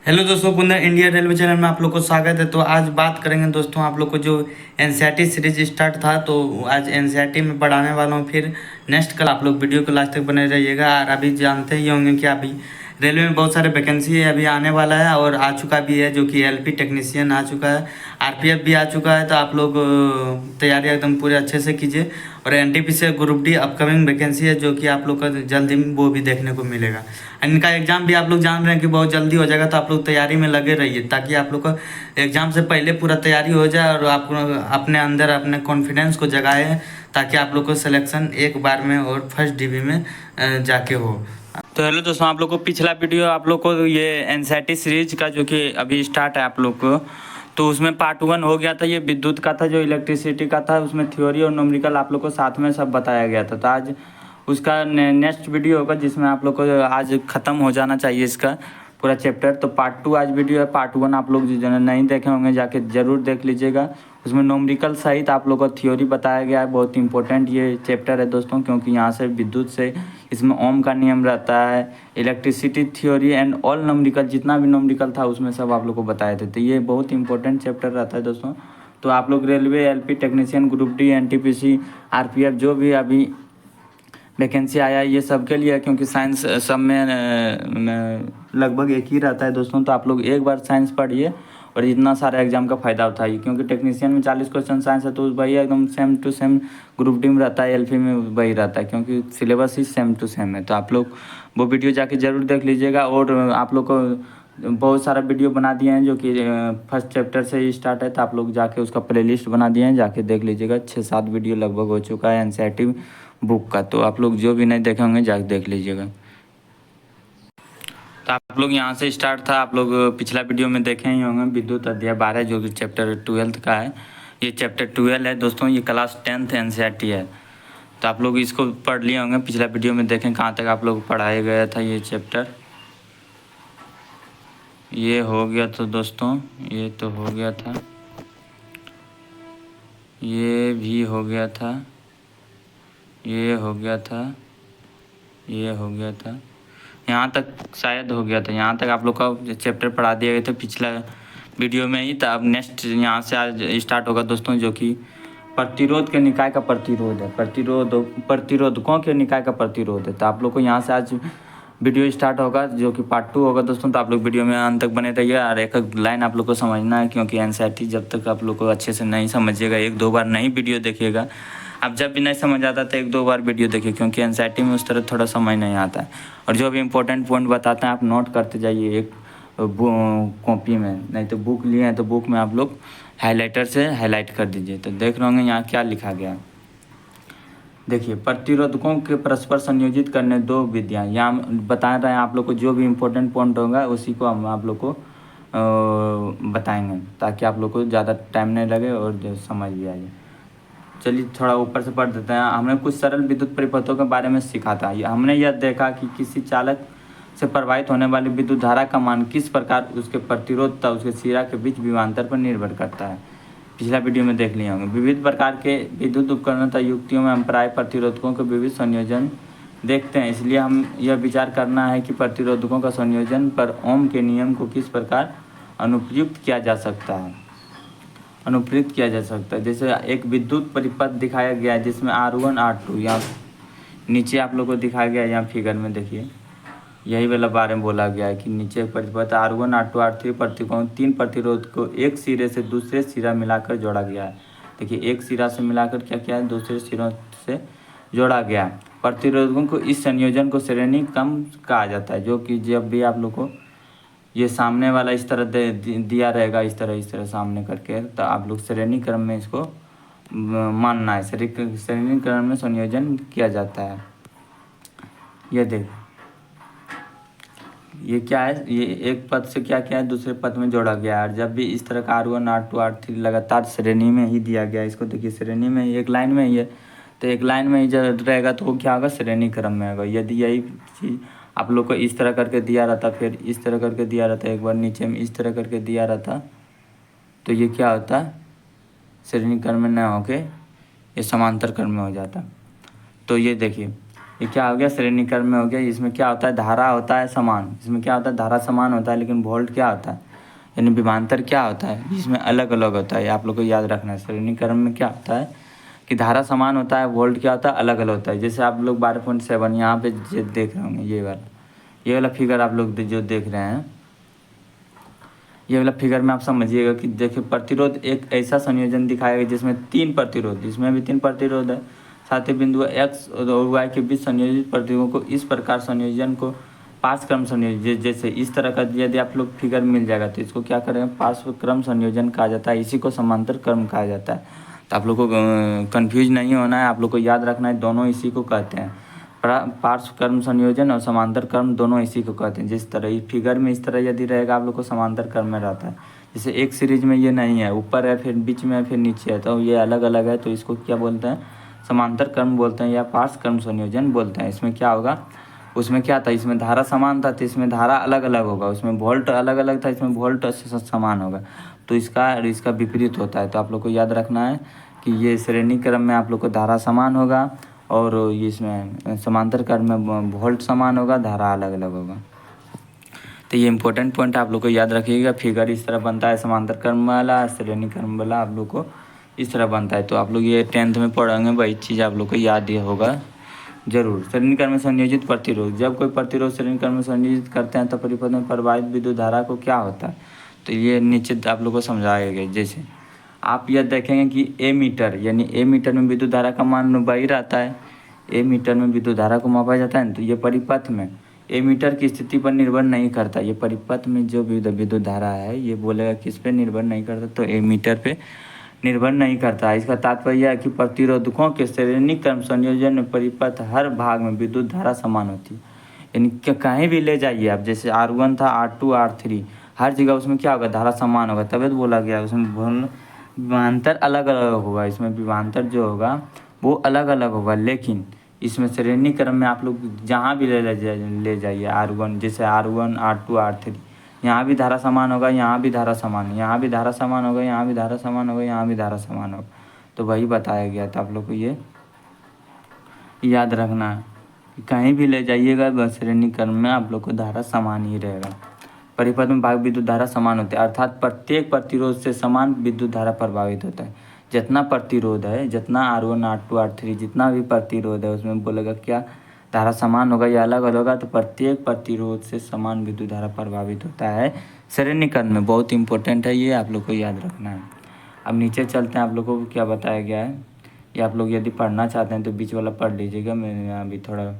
Hello दोस्तों, पुनः India railway channel में आप लोग को स्वागत है। तो आज बात करेंगे दोस्तों, आप लोग को जो एनसीईआरटी सीरीज स्टार्ट था, तो आज एनसीईआरटी में पढ़ाने वाला हूँ। फिर नेक्स्ट कल आप लोग वीडियो को लास्ट तक बने रहिएगा। और अभी जानते ही होंगे कि अभी रेलवे में बहुत सारे वैकेंसी अभी आने वाला है और आ चुका भी है, जो कि एलपी टेक्नीशियन आ चुका है, आरपीएफ भी आ चुका है। तो आप लोग तैयारी एकदम पूरे अच्छे से कीजिए। और NTPC group D upcoming vacancy है, जो कि आप लोग का जल्दी वो भी देखने को मिलेगा। इनका एग्ज़ाम भी आप लोग जान रहे हैं कि बहुत जल्दी हो जाएगा। तो आप लोग तैयारी में लगे रहिए, ताकि आप लोग का एग्ज़ाम से पहले पूरा तैयारी हो जाए और आप अपने अंदर अपने कॉन्फिडेंस को जगाए, ताकि आप लोग को सिलेक्शन एक बार में और फर्स्ट डीबी में जाके हो। तो हेलो दोस्तों, आप लोग को पिछला वीडियो आप लोग को ये एनसीईआरटी सीरीज का जो कि अभी स्टार्ट है आप लोग को, तो उसमें पार्ट 1 हो गया था। ये विद्युत का था, जो इलेक्ट्रिसिटी का था, उसमें थ्योरी और न्यूमेरिकल आप लोग को साथ में सब बताया गया था। तो आज उसका नेक्स्ट वीडियो होगा, जिसमें आप लोग को आज ख़त्म हो जाना चाहिए इसका पूरा चैप्टर। तो पार्ट 2 आज वीडियो है। पार्ट 1 आप लोग जो नहीं देखे होंगे जाके ज़रूर देख लीजिएगा। उसमें न्यूमेरिकल सहित आप लोग को थ्योरी बताया गया है। बहुत इंपॉर्टेंट ये चैप्टर है दोस्तों, क्योंकि यहाँ से विद्युत से इसमें ओम का नियम रहता है, electricity theory and all numerical, जितना भी न्यूमेरिकल था उसमें सब आप लोग को बताए थे। तो ये बहुत इंपॉर्टेंट चैप्टर रहता है दोस्तों। तो आप लोग railway, LP technician, group D, NTPC, RPF जो भी अभी वैकेंसी आया है, ये सब के लिए है, क्योंकि साइंस सब में लगभग एक ही रहता है दोस्तों। तो आप लोग एक बार साइंस पढ़िए और इतना सारा एग्जाम का फ़ायदा उठाइए, क्योंकि टेक्नीशियन में 40 क्वेश्चन साइंस है, तो वही एकदम same to same group D में रहता है, एलपी में वही रहता है, क्योंकि सिलेबस ही सेम टू सेम है। तो आप लोग वो वीडियो जाके ज़रूर देख लीजिएगा। और आप लोग को बहुत सारा वीडियो बना दिए हैं, जो कि फर्स्ट चैप्टर से ही स्टार्ट है। तो आप लोग जाके उसका प्लेलिस्ट बना दिए हैं, जाके देख लीजिएगा। 6-7 वीडियो लगभग हो चुका है एनसीईआरटी बुक का। तो आप लोग जो भी नहीं देखे होंगे जाके देख लीजिएगा। तो आप लोग यहाँ से स्टार्ट था, आप लोग पिछला वीडियो में देखे ही होंगे, विद्युत अध्याय 12 जो कि चैप्टर 12 का है। ये चैप्टर 12 है दोस्तों, ये क्लास 10th एनसीईआरटी है। तो आप लोग इसको पढ़ लिए होंगे, पिछला वीडियो में देखें कहाँ तक आप लोग पढ़ाया गया था ये चैप्टर। ये हो गया तो दोस्तों, ये तो हो गया था, ये भी हो गया था, ये हो गया था, ये हो गया था, यहाँ तक शायद हो गया था। यहाँ तक आप लोग का चैप्टर पढ़ा दिया गया था पिछला वीडियो में ही। तो अब नेक्स्ट यहाँ से आज स्टार्ट होगा दोस्तों, जो कि प्रतिरोध के निकाय का प्रतिरोध है, प्रतिरोधकों के निकाय का प्रतिरोध है। तो आप लोग को यहाँ से आज वीडियो स्टार्ट होगा, जो कि पार्ट 2 होगा दोस्तों। तो आप लोग वीडियो में अंत तक बने रहिए और एक एक लाइन आप लोग को समझना है, क्योंकि एनसीईआरटी जब तक आप लोग को अच्छे से नहीं समझिएगा, 1-2 बार नहीं वीडियो देखिएगा। अब जब भी नहीं समझ आता तो 1-2 बार वीडियो देखिए, क्योंकि एनसीईआरटी में उस तरह थोड़ा समझ नहीं आता है। और जो भी इंपॉर्टेंट पॉइंट बताते हैं आप नोट करते जाइए एक कॉपी में, नहीं तो बुक लिए हैं तो बुक में आप लोग हाइलाइटर से हाईलाइट कर दीजिए। तो देख रहे होंगे यहाँ क्या लिखा गया है। देखिए, प्रतिरोधकों के परस्पर संयोजित करने 2 विधियाँ यहाँ बता रहे हैं आप लोग को। जो भी इम्पोर्टेंट पॉइंट होगा उसी को हम आप लोग को बताएंगे, ताकि आप लोग को ज़्यादा टाइम नहीं लगे और जो समझ भी आए। चलिए थोड़ा ऊपर से पढ़ देते हैं। हमने कुछ सरल विद्युत परिपथों के बारे में सीखा था। हमने यह देखा कि किसी चालक से प्रवाहित होने वाली विद्युत धारा का मान किस प्रकार उसके प्रतिरोध तथा उसके सिरा के बीच विभवांतर पर निर्भर करता है। पिछला वीडियो में देख लिए होंगे। विविध प्रकार के विद्युत उपकरणों तथा युक्तियों में हम प्राय प्रतिरोधकों के विविध संयोजन देखते हैं। इसलिए हम यह विचार करना है कि प्रतिरोधकों का संयोजन पर ओम के नियम को किस प्रकार अनुप्रयुक्त किया जा सकता है। जैसे एक विद्युत परिपथ दिखाया गया है, जिसमें R1 R2 यहाँ नीचे आप लोग को दिखाया गया है। यहाँ फिगर में देखिए, यही वाला बारे में बोला गया है कि नीचे परिपथ R1 R2 R3 प्रतिरोधकों 3 प्रतिरोध को एक सिरे से दूसरे सिरा मिलाकर जोड़ा गया है। देखिए, एक सिरा से मिलाकर क्या किया है, दूसरे सिरों से जोड़ा गया है। प्रतिरोधकों को इस संयोजन को श्रेणी क्रम कहा जाता है, जो कि जब भी आप लोग को ये सामने वाला इस तरह दिया रहेगा, इस तरह सामने करके, तो आप लोग श्रेणी क्रम में इसको मानना है। श्रेणी क्रम में संयोजन किया जाता है। ये देख, ये क्या है, ये एक पद से क्या है, दूसरे पद में जोड़ा गया है। जब भी इस तरह का R1 R2 R3 लगातार श्रेणी में ही दिया गया है, इसको देखिए श्रेणी में ही, एक लाइन में ही है, तो एक लाइन में ही जब रहेगा तो वो क्या होगा, श्रेणी क्रम में होगा। यदि यही चीज़ आप लोग को इस तरह करके दिया रहता, फिर इस तरह करके दिया रहता, एक बार नीचे में इस तरह करके दिया रहता, तो ये क्या होता, श्रेणी क्रम में न होके ये समांतर क्रम में हो जाता। तो ये देखिए, ये क्या हो गया, श्रेणी क्रम में हो गया। इसमें क्या होता है, धारा होता है समान, इसमें क्या होता है, धारा समान होता है, लेकिन वोल्ट क्या होता है, यानी विभवांतर क्या होता है, इसमें अलग अलग होता है। आप लोग को याद रखना है, श्रेणी क्रम में क्या होता है कि धारा समान होता है, वोल्ट क्या होता है, अलग अलग होता है। जैसे आप लोग 12.7 यहाँ पे देख रहे होंगे, ये वाला फिगर आप लोग जो देख रहे हैं, ये वाला फिगर में आप समझिएगा कि देखिए प्रतिरोध एक ऐसा संयोजन दिखाएगा जिसमें 3 प्रतिरोध, इसमें भी 3 प्रतिरोध है, साथ ही बिंदु x और y के बीच संयोजित प्रतिरोधों को इस प्रकार संयोजन को पार्श्व क्रम संयोजन, जैसे इस तरह का यदि आप लोग फिगर मिल जाएगा तो इसको क्या करेंगे, पार्श्व क्रम संयोजन कहा जाता है, इसी को समांतर क्रम कहा जाता है। तो आप लोग को कन्फ्यूज नहीं होना है, आप लोग को याद रखना है, दोनों इसी को कहते हैं। पार्श्व क्रम संयोजन और समांतर क्रम दोनों इसी को कहते हैं। जिस तरह इस फिगर में इस तरह यदि रहेगा आप लोग को समांतर क्रम में रहता है। जैसे एक सीरीज में ये नहीं है, ऊपर है फिर बीच में है फिर नीचे है, तो ये अलग अलग है, तो इसको क्या बोलते हैं, समांतर क्रम बोलते हैं या पार्श्व क्रम संयोजन बोलते हैं। इसमें क्या होगा, उसमें क्या था, इसमें धारा समान था तो इसमें धारा अलग अलग होगा, उसमें वोल्ट अलग अलग था, इसमें वोल्ट समान होगा, तो इसका विपरीत होता है। तो आप लोग को याद रखना है कि ये श्रेणी क्रम में आप लोग को धारा समान होगा और ये इसमें समांतर क्रम में वोल्ट समान होगा, धारा अलग अलग होगा। तो ये इंपॉर्टेंट पॉइंट आप लोग को याद रखिएगा। फिगर इस तरह बनता है, समांतर क्रम वाला, श्रेणी क्रम वाला आप लोग को इस तरह बनता है। तो आप लोग ये 10th में पढ़ेंगे, वही चीज़ आप लोग को याद ही होगा जरूर। श्रेणी क्रम में संयोजित प्रतिरोध, जब कोई प्रतिरोध श्रेणी क्रम में संयोजित करते हैं तो परिपथ में प्रवाहित विद्युत धारा को क्या होता है, तो ये नीचे आप लोग को समझाया गया। जैसे आप यह देखेंगे कि ए मीटर, यानी ए मीटर में विद्युत धारा का मान वही रहता है, ए मीटर में विद्युत धारा को मापा जाता है, तो ये परिपथ में ए मीटर की स्थिति पर निर्भर नहीं करता। ये परिपथ में जो विद्युत धारा है ये बोलेगा किस पे निर्भर नहीं करता, तो ए मीटर पे निर्भर नहीं करता। इसका तात्पर्य है कि प्रतिरोधकों के श्रेणी क्रम संयोजन में परिपथ हर भाग में विद्युत धारा समान होती है। यानी कहीं भी ले जाइए आप, जैसे R1 था, R2, R3, हर जगह उसमें क्या होगा, धारा समान होगा, तभी तो बोला गया उसमें विभवांतर अलग अलग होगा। इसमें विभवांतर जो होगा वो अलग अलग होगा, लेकिन इसमें श्रेणी क्रम में आप लोग जहाँ भी ले जाइए R1, जैसे R1, R2, R3, यहाँ भी धारा समान होगा, यहाँ भी धारा समान, यहाँ भी धारा समान होगा, यहाँ भी धारा समान होगा, यहाँ भी धारा समान होगा। तो वही बताया गया था, आप लोग को ये याद रखना है कि कहीं भी ले जाइएगा बस श्रेणी क्रम में आप लोग को धारा समान ही रहेगा। परिपथ में भाग विद्युत धारा समान होती है, अर्थात प्रत्येक प्रतिरोध से समान विद्युत धारा प्रभावित होता है। जितना प्रतिरोध है, जितना R1, R2, R3 जितना भी प्रतिरोध है उसमें बोलेगा क्या, धारा समान होगा या अलग अलग होगा, तो प्रत्येक प्रतिरोध से समान विद्युत धारा प्रभावित होता है श्रेणी क्रम में। बहुत इंपॉर्टेंट है ये, आप लोग को याद रखना है। अब नीचे चलते हैं, आप लोगों को क्या बताया गया है, ये आप लोग यदि पढ़ना चाहते हैं तो बीच वाला पढ़ लीजिएगा। मैं अभी थोड़ा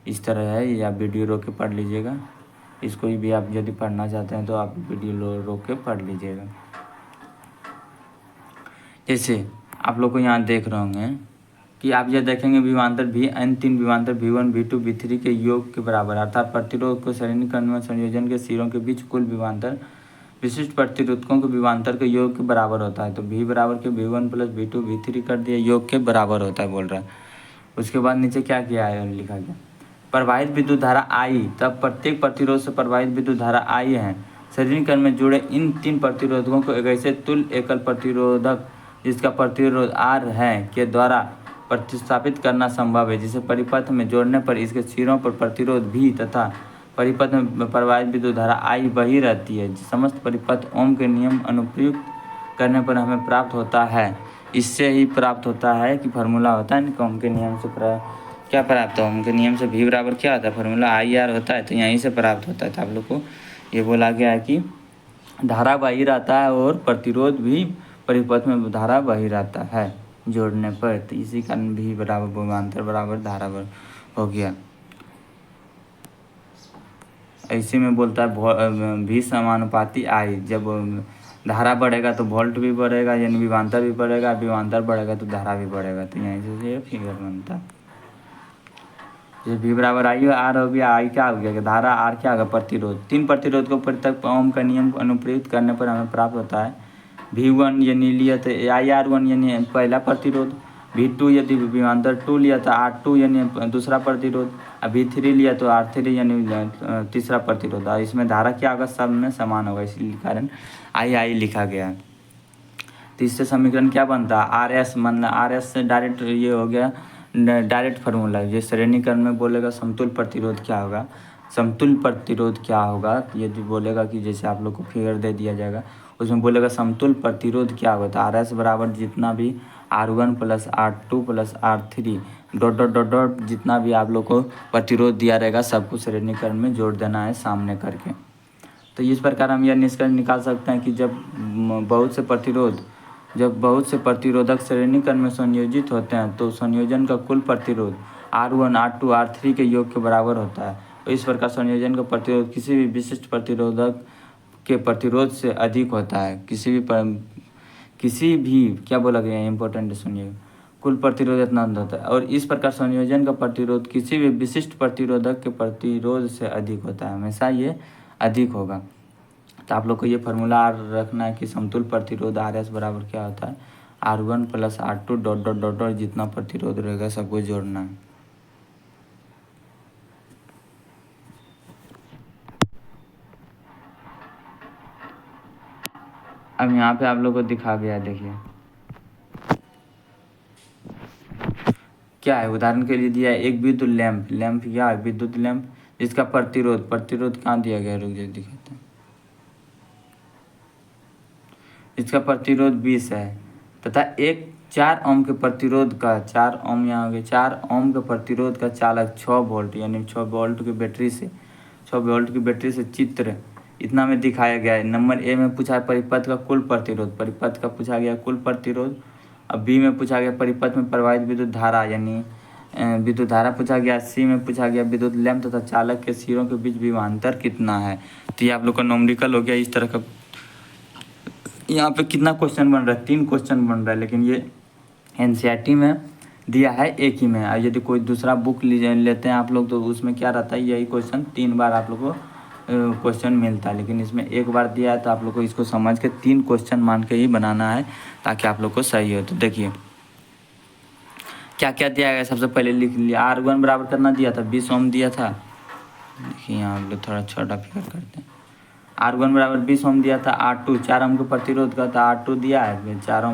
इस तरह है, या वीडियो रोक के पढ़ लीजिएगा। इसको भी आप यदि पढ़ना चाहते हैं तो आप वीडियो रोक के पढ़ लीजिएगा। जैसे आप लोग को यहाँ देख रहे होंगे कि आप यह देखेंगे विभवांतर भी N3 विभवांतर V1, V2, V3 के योग के बराबर, अर्थात प्रतिरोध को श्रेणी क्रम में संयोजन के सिरों के बीच कुल विभवांतर विशिष्ट प्रतिरोधकों के विभवांतर के योग के बराबर होता है। तो V बराबर के V1 प्लस V2 V3 कर दिया, योग के बराबर होता है बोल रहा है। उसके बाद नीचे क्या किया है, लिखा गया प्रवाहित विद्युत धारा I, तब प्रत्येक प्रतिरोध से प्रवाहित विद्युत धारा I है। श्रेणी क्रम में जुड़े इन 3 प्रतिरोधकों को एक ऐसे तुल्य एकल प्रतिरोधक जिसका प्रतिरोध R है के द्वारा प्रतिस्थापित करना संभव है, जिसे परिपथ में जोड़ने पर इसके सिरों पर प्रतिरोध भी तथा परिपथ में प्रवाहित विद्युत धारा I वही रहती है। समस्त परिपथ ओम के नियम अनुप्रयुक्त करने पर हमें प्राप्त होता है। इससे ही प्राप्त होता है कि फार्मूला होता है ओम के नियम से क्या प्राप्त है, ओम के नियम से V बराबर क्या होता है, फार्मूला IR होता है, तो यहीं से प्राप्त होता है। तो आप लोग को ये बोला गया है कि धारा वही रहता है और प्रतिरोध भी परिपथ में धारा वही रहता है जोड़ने पर, तो इसी कारण भी बराबर विभवांतर बराबर धारा हो गया। ऐसे में बोलता है भी समानुपाती I, जब धारा बढ़ेगा तो वोल्ट भी बढ़ेगा, यानी विभवांतर भी बढ़ेगा, विभवांतर बढ़ेगा तो धारा भी बढ़ेगा। तो यहीं से ये फिगर बनता है। जैसे V बराबर I R हो गया, I क्या हो गया, धारा R क्या होगा, प्रतिरोध। 3 प्रतिरोध को पृथक ओम का नियम अनुप्रयुक्त करने पर हमें प्राप्त होता है V1 यानी लिया तो IR1 यानी पहला प्रतिरोध, V2 यदि विभवांतर 2 लिया तो R2 यानी दूसरा प्रतिरोध, और V3 लिया तो R3 यानी तीसरा प्रतिरोध। और इसमें धारा क्या होगा, सब में समान होगा, इसी कारण I लिखा गया है। तो इससे समीकरण क्या बनता है, RS, मतलब RS से डायरेक्ट ये हो गया डायरेक्ट फार्मूला है। ये श्रेणीकरण में बोलेगा समतुल्य प्रतिरोध क्या होगा, समतुल्य प्रतिरोध क्या होगा, यदि बोलेगा कि जैसे आप लोग को फिगर दे दिया जाएगा उसमें बोलेगा समतुल्य प्रतिरोध क्या होता है, आर एस बराबर जितना भी R1 plus R2 plus R3 dot dot dot dot जितना भी आप लोग को प्रतिरोध दिया रहेगा सबको श्रेणीकरण में जोड़ देना है सामने करके। तो इस प्रकार हम यह निष्कर्ष निकाल सकते हैं कि जब बहुत से प्रतिरोधक श्रेणीकरण में संयोजित होते हैं तो संयोजन का कुल प्रतिरोध R1 R2 R3 के योग के बराबर होता है। तो इस प्रकार संयोजन का प्रतिरोध किसी भी विशिष्ट प्रतिरोधक के प्रतिरोध से अधिक होता है। किसी भी क्या बोला गया है इंपॉर्टेंट सुनिए, कुल प्रतिरोध इतना होता है और इस प्रकार संयोजन का प्रतिरोध किसी भी विशिष्ट प्रतिरोधक के प्रतिरोध से अधिक होता है, हमेशा ये अधिक होगा। तो आप लोग को ये फार्मूला रखना है कि समतुल्य प्रतिरोध आर एस बराबर क्या होता है, R1 plus R2 dot dot dot dot जितना प्रतिरोध रहेगा सबको जोड़ना है। अब यहाँ पे आप लोग को दिखा गया, देखिए क्या है, उदाहरण के लिए दिया है एक विद्युत लैंप क्या है, विद्युत लैंप जिसका प्रतिरोध कहाँ दिया गया, रुक जाए दिखाते हैं। इसका प्रतिरोध 20 है तथा एक 4 ओम के प्रतिरोध का 4 ओम यहाँ हो गया, 4 ओम के प्रतिरोध का चालक 6 वोल्ट यानी 6 वोल्ट की बैटरी से चित्र इतना में दिखाया गया है। नंबर ए में पूछा है परिपथ का कुल प्रतिरोध, परिपथ का पूछा गया कुल प्रतिरोध। अब बी में पूछा गया परिपथ में प्रवाहित विद्युत धारा यानी विद्युत धारा पूछा गया। सी में पूछा गया विद्युत लैंप तथा चालक के सिरों के बीच विभवांतर कितना है। तो ये आप लोग का न्यूमेरिकल हो गया इस तरह का। यहाँ पे कितना क्वेश्चन बन रहा है, 3 क्वेश्चन बन रहा है, लेकिन ये एनसीईआरटी में दिया है एक ही में। यदि कोई दूसरा बुक लेते हैं आप लोग तो उसमें क्या रहता है, यही क्वेश्चन 3 बार आप लोग को क्वेश्चन मिलता है, लेकिन इसमें एक बार दिया है तो आप लोग को इसको समझ के 3 क्वेश्चन मान के ही बनाना है ताकि आप लोग को सही हो। तो देखिए क्या क्या दिया गया, सबसे पहले लिख लिया R1 बराबर कितना दिया था, 20 ओम दिया था। देखिए यहाँ आप लोग थोड़ा छोटा फिगर करते हैं। R1 बराबर 20 ओम दिया था। R2 4 ओम के प्रतिरोध का था, R2 दिया है 4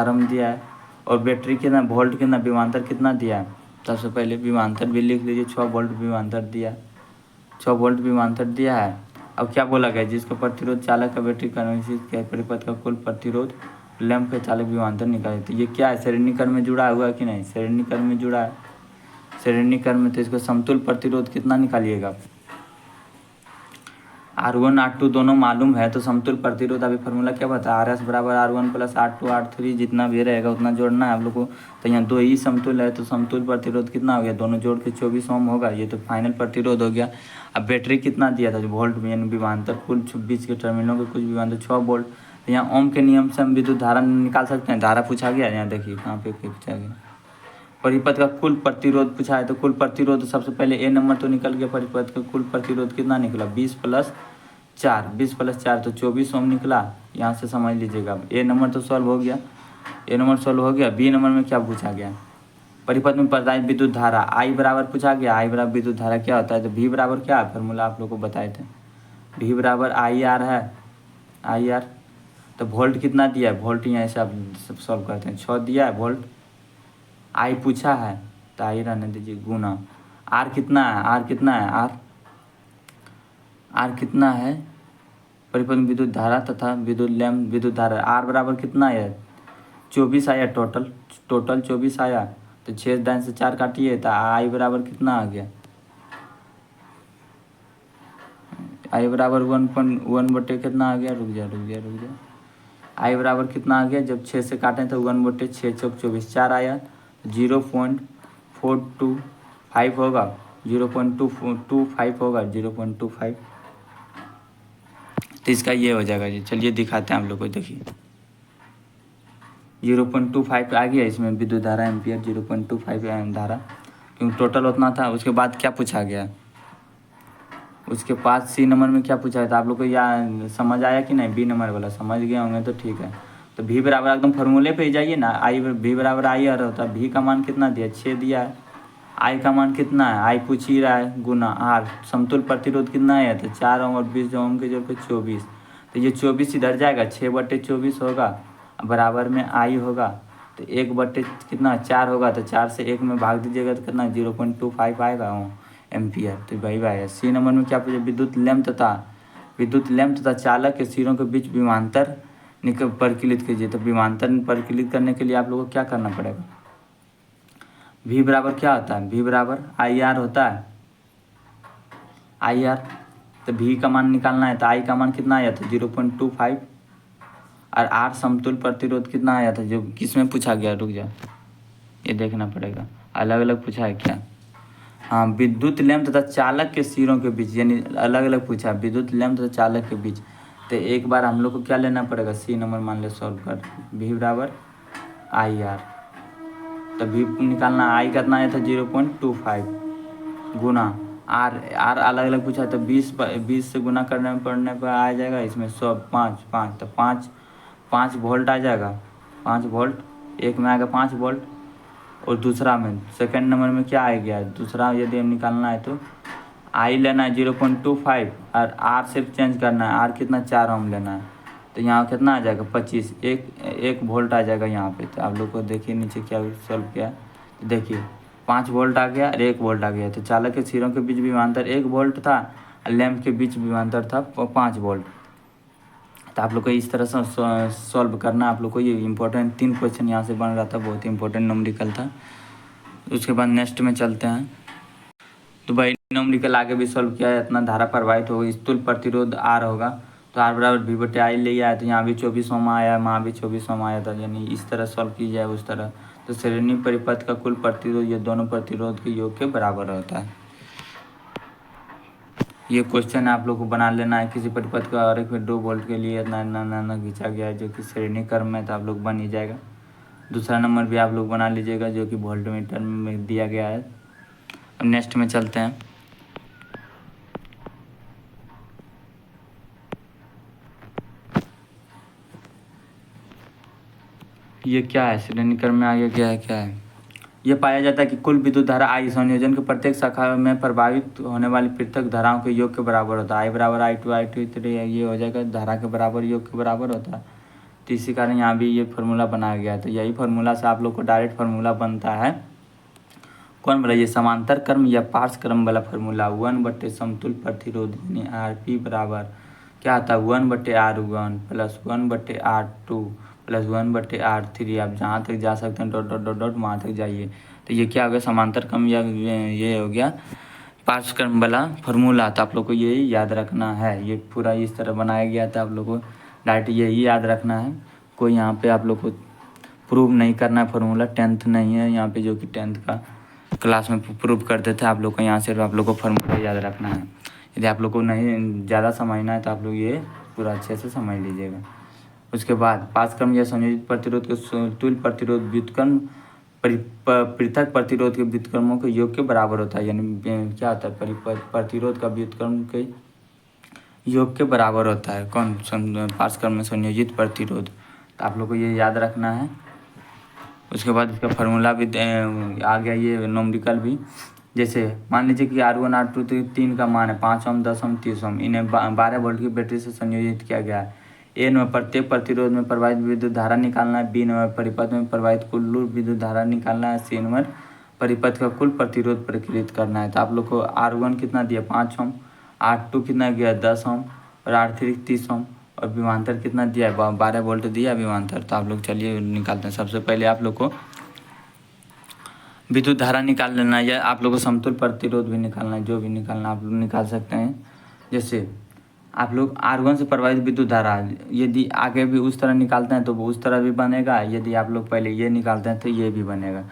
ओम दिया है। और बैटरी कितना वोल्ट कितना विभवांतर कितना दिया है, सबसे पहले विभवांतर भी लिख लीजिए, 6 वोल्ट विभवांतर दिया, 6 वोल्ट विभवांतर दिया है। अब क्या बोला गया, जिसका प्रतिरोध चालक का बैटरी का परिपथ का कुल प्रतिरोध लैंप के चालक विभवांतर निकाले। तो ये क्या है, श्रेणीकरण में जुड़ा हुआ है कि नहीं, श्रेणीकरण में जुड़ा है। श्रेणीकरण में तो इसको समतुल्य प्रतिरोध कितना निकालिएगा, R1 R2 दोनों मालूम है तो समतुल्य प्रतिरोध अभी फार्मूला क्या बता, आर एस बराबर R1 प्लस R2 R3 जितना भी रहेगा उतना जोड़ना है आप लोग को। तो यहाँ 2 ही समतुल्य है तो समतुल्य प्रतिरोध कितना हो गया, दोनों जोड़ के 24 ओम होगा। ये तो फाइनल प्रतिरोध हो गया। अब बैटरी कितना दिया था, जो वोल्ट में यानी विभवांतर कुल 26 के टर्मिनलों के कुछ विभवांतर 6 वोल्ट। तो यहाँ ओम के नियम से हम विद्युत धारा निकाल सकते हैं। धारा पूछा गया, यहाँ देखिए कहाँ पे पूछा गया। परिपथ का कुल प्रतिरोध पूछा है तो कुल प्रतिरोध सबसे पहले ए नंबर तो निकल गया। परिपथ का कुल प्रतिरोध कितना निकला, 20 प्लस 4 तो 24 ओम निकला। यहाँ से समझ लीजिएगा ए नंबर तो सॉल्व हो गया, बी नंबर में क्या पूछा गया, परिपथ में प्रवाहित विद्युत धारा आई बराबर पूछा गया। आई बराबर विद्युत धारा क्या होता है, तो भी बराबर क्या है, फार्मूला आप लोग को बताए थे, भी बराबर आई आर है, आई आर। तो वोल्ट कितना दिया है, वोल्ट यहाँ से आप सब सॉल्व करते हैं, 6 दिया है वोल्ट। आई पूछा है तो आई रहने दीजिए, गुना आर कितना है, आर कितना है, परिपथ में विद्युत धारा तथा विद्युत लैंप विद्युत धारा आर बराबर कितना है, 24 आया टोटल 24 आया। तो 6 दाइन से 4 काटिए तो आई बराबर कितना आ गया, आई बराबर 1.1 बटे कितना आ गया, रुक जा आई बराबर कितना आ गया, जब 6 से काटें तो 1 बटे 6 चौक 24, 4 आया 0.425 होगा, 0.225 होगा, 0.25। तो इसका ये हो जाएगा जी। चलिए दिखाते हैं आप लोग को, देखिए 0.25 आ गया। इसमें विद्युत धारा एम्पियर 0.25 धारा, क्योंकि टोटल उतना था। उसके बाद क्या पूछा गया, उसके बाद सी नंबर में क्या पूछा था, आप लोग को या समझ आया कि नहीं, बी नंबर वाला समझ गए होंगे तो ठीक है। तो भी बराबर एकदम फार्मूले पे ही जाइए ना, आई भी बराबर आई आ रहा होता है। भी का मान कितना दिया, 6 दिया है। आई का मान कितना है, आई पूछ ही रहा है, गुना आर। समतुल्य प्रतिरोध कितना है, तो 4 ओम और 20 ओम के जोड़ पे 24। तो ये 24 इधर जाएगा, 6 बटे 24 होगा, बराबर में आई होगा। तो 1 बटे कितना 4 होगा, तो 4 से 1 में भाग दीजिएगा तो कितना 0.25 आएगा एम्पियर। तो वही आएगा। सी नंबर में क्या पूछा, विद्युत लैंप तथा चालक के सिरों के बीच विमांतर परिकलित कीजिए। तो विमांतर परिकलित करने के लिए आप लोगों को क्या करना पड़ेगा, V बराबर क्या होता है, V बराबर IR होता है, IR। तो V का मान निकालना है, तो I का मान कितना आया था 0.25, और R समतुल प्रतिरोध कितना आया था, जो किसमें पूछा गया, रुक जा ये देखना पड़ेगा, अलग अलग पूछा है क्या। हाँ, विद्युत लैंप तथा चालक के सिरों के बीच, यानी अलग अलग पूछा, विद्युत लैंप तथा चालक के बीच। तो एक बार हम लोग को क्या लेना पड़ेगा, सी नंबर मान ले सॉल्व कर, V बराबर IR। तो V निकालना, I कितना आया था 0.25 गुना R अलग अलग पूछा, तो 20 से गुना करने में पड़ने पर आ जाएगा इसमें 100 5 तो 5 वोल्ट आ जाएगा, 5 वोल्ट। एक में आएगा 5 वोल्ट, और दूसरा में सेकंड नंबर में क्या आ गया, दूसरा यदि हम निकालना है तो I लेना है 0.25 और R सिर्फ चेंज करना है, R कितना 4 ओम लेना है। तो यहाँ कितना आ जाएगा 25, एक वोल्ट आ जाएगा यहाँ पे। तो आप लोग को देखिए नीचे क्या सॉल्व किया है, तो देखिए 5 वोल्ट आ गया और 1 वोल्ट आ गया। तो चालक के सिरों के बीच विभवांतर 1 वोल्ट था और लैंप के बीच विभवांतर था 5 वोल्ट। तो आप लोग को इस तरह से सॉल्व करना है। आप लोग को ये इंपॉर्टेंट 3 क्वेश्चन यहाँ से बन रहा था, बहुत इंपॉर्टेंट न्यूमेरिकल था। उसके बाद नेक्स्ट में चलते हैं। तो भाई न्यूमेरिकल आगे भी सॉल्व किया है, इतना धारा प्रवाहित होगा, स्थूल प्रतिरोध R होगा, तो R बराबर V बटे I ले आया। तो यहाँ भी 24 ओम आया, वहाँ भी 24 ओम आया था, यानी इस तरह सॉल्व की जाए उस तरह। तो श्रेणी परिपथ का कुल प्रतिरोध ये दोनों प्रतिरोध के योग के बराबर होता है। ये क्वेश्चन आप लोग को बना लेना है, किसी परिपथ का और एक 2 वोल्ट के लिए इतना खींचा गया है, जो कि श्रेणी क्रम में, तो आप लोग बन ही जाएगा। दूसरा नंबर भी आप लोग बना लीजिएगा, जो कि वोल्टमीटर में दिया गया है। अब नेक्स्ट में चलते हैं। ये क्या है, श्रेणी क्रम में आगे क्या है। ये पाया जाता है कि कुल विद्युत धारा I संयोजन के प्रत्येक शाखा में प्रभावित होने वाली पृथक धाराओं के योग के बराबर होता है। I बराबर I2 ये हो जाएगा, धारा के बराबर योग के बराबर होता है। तो इसी कारण यहाँ भी ये फार्मूला बनाया गया है। तो यही फार्मूला से आप लोग को डायरेक्ट फार्मूला बनता है, कौन बोला, ये समांतर क्रम या पार्श्व क्रम वाला फार्मूला। 1 बटे समतुल प्रतिरोध यानी RP बराबर क्या आता है 1 बटे R1 प्लस 1 बटे R2 प्लस 1 बटे R3। आप जहाँ तक जा सकते हैं डॉट डॉट डॉट डॉट वहाँ तक जाइए। तो ये क्या हो गया, समांतर क्रम या ये हो गया पार्श्व क्रम वाला फार्मूला। तो आप लोग को ये याद रखना है, ये पूरा इस तरह बनाया गया था, आप लोग को डायरेक्ट यही याद रखना है। कोई यहाँ पे आप लोग को प्रूव नहीं करना है फार्मूला, 10th नहीं है यहाँ पे, जो कि 10th का क्लास में प्रूव करते थे। आप लोग को यहाँ से आप लोग को फार्मूला याद रखना है। यदि आप लोग को नहीं ज़्यादा समझना है तो आप लोग ये पूरा अच्छे से समझ लीजिएगा। उसके बाद पार्श्व क्रम या संयोजित प्रतिरोध के तुल्य प्रतिरोध व्युत्क्रम पृथक प्रतिरोध के व्युत्क्रमों के योग के बराबर होता है। यानी क्या होता है, प्रतिरोध का व्युत्क्रम के योग के बराबर होता है। कौन, पार्श्व क्रम में संयोजित प्रतिरोध। तो आप लोग को ये याद रखना है। उसके बाद इसका फार्मूला भी आ गया, ये न्यूमेरिकल भी। जैसे मान लीजिए कि R1 R2 तो 3 का मान है 5 ओम 10 ओम 30 ओम, इन्हें 12 वोल्ट की बैटरी से संयोजित किया गया है। A में प्रत्येक प्रतिरोध में प्रवाहित विद्युत धारा निकालना है, B नंबर परिपथ में प्रवाहित कुल विद्युत धारा निकालना है, C नंबर परिपथ का कुल प्रतिरोध परिकलित करना है। तो आप लोग को R1 कितना दिया 5 ओम, R2 कितना दिया 10 ओम और R3 30 ओम, और विभवांतर कितना दिया है 12 वोल्ट दिया विभवांतर। तो आप लोग चलिए निकालते हैं। सबसे पहले आप लोग को विद्युत धारा निकाल लेना है, या आप लोग को समतुल प्रतिरोध भी निकालना है, जो भी निकालना आप लोग निकाल सकते हैं। जैसे आप लोग R1 से प्रवाहित विद्युत धारा यदि आगे भी उस तरह निकालते हैं तो वो उस तरह भी बनेगा, यदि आप लोग पहले ये निकालते हैं तो ये भी बनेगा।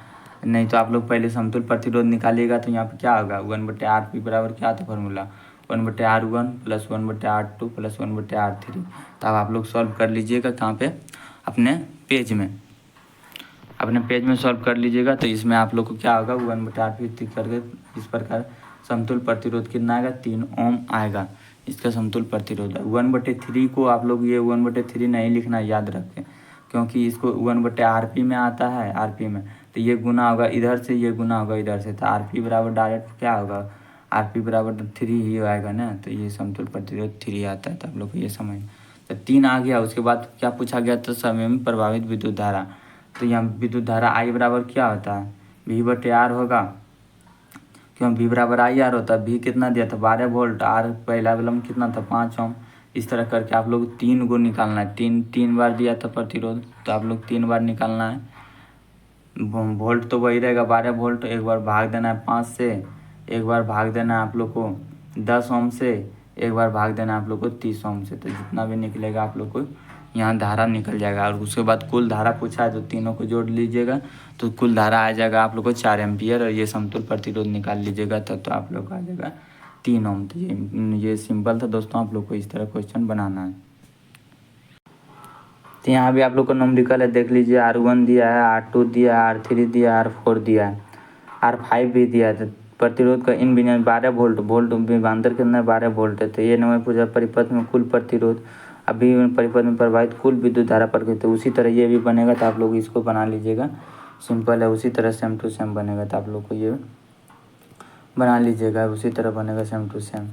नहीं तो आप लोग पहले समतुल प्रतिरोध निकालिएगा, तो यहाँ पे क्या होगा 1 बटे RP बराबर क्या आता है फार्मूला 1 बटे R1 प्लस 1 बटे R2 प्लस 1 बटे R3। तब आप लोग सॉल्व कर लीजिएगा कहाँ पे, अपने पेज में सॉल्व कर लीजिएगा। तो इसमें आप लोग को क्या होगा 1 बटे RP करके इस प्रकार समतुल प्रतिरोध कितना आएगा 3 ओम आएगा, इसका समतुल प्रतिरोध है। 1/3 को आप लोग ये 1/3 नहीं लिखना, याद रखें, क्योंकि इसको 1 बटे RP में आता है, RP में तो ये गुना होगा इधर से, ये गुना होगा इधर से। तो RP बराबर डायरेक्ट क्या होगा RP बराबर 3 ही आएगा ना, तो ये समतुल प्रतिरोध 3 आता है। तो आप लोग को ये समझ, तो 3 आ गया। उसके बाद क्या पूछा गया, तो समय में प्रभावित विद्युत धारा। तो यहाँ विद्युत धारा I बराबर क्या होता है, V/R होगा, क्यों V बराबर IR होता है। V कितना दिया था 12 वोल्ट, R पहला वाला कितना था 5 ओम। इस तरह करके आप लोग 3 को निकालना है, तीन बार दिया था प्रतिरोध, तो आप लोग 3 बार निकालना है। वोल्ट तो वही रहेगा 12 वोल्ट, एक बार भाग देना है 5 से, एक बार भाग देना है आप लोग को 10 ओम से, एक बार भाग देना है आप लोग को 30 ओम से। तो जितना भी निकलेगा आप लोग को यहाँ धारा निकल जाएगा। और उसके बाद कुल धारा पूछा है तो तीनों को जोड़ लीजिएगा तो कुल धारा आ जाएगा आप लोग को 4 एम्पियर। और ये समतुल प्रतिरोध निकाल लीजिएगा तो आप लोग को आ जाएगा 3 ओम। तो ये सिंपल था दोस्तों, आप लोग को इस तरह क्वेश्चन बनाना है। तो यहाँ भी आप लोग को नंबरिकल है, देख लीजिए R1 दिया है, R2 दिया है, R3 दिया है, R4 दिया है, R5 भी दिया है। तो प्रतिरोध का इन बिना 12 वोल्ट विभवांतर के अंदर 12 वोल्ट है। तो ये नंबर पूछा परिपथ में कुल प्रतिरोध, अभी परिपथ में प्रवाहित कुल विद्युत धारा पर। तो उसी तरह ये भी बनेगा, तो आप लोग इसको बना लीजिएगा, सिंपल है, उसी तरह सेम टू सेम बनेगा। तो आप लोग को ये बना लीजिएगा, उसी तरह बनेगा सेम टू सेम।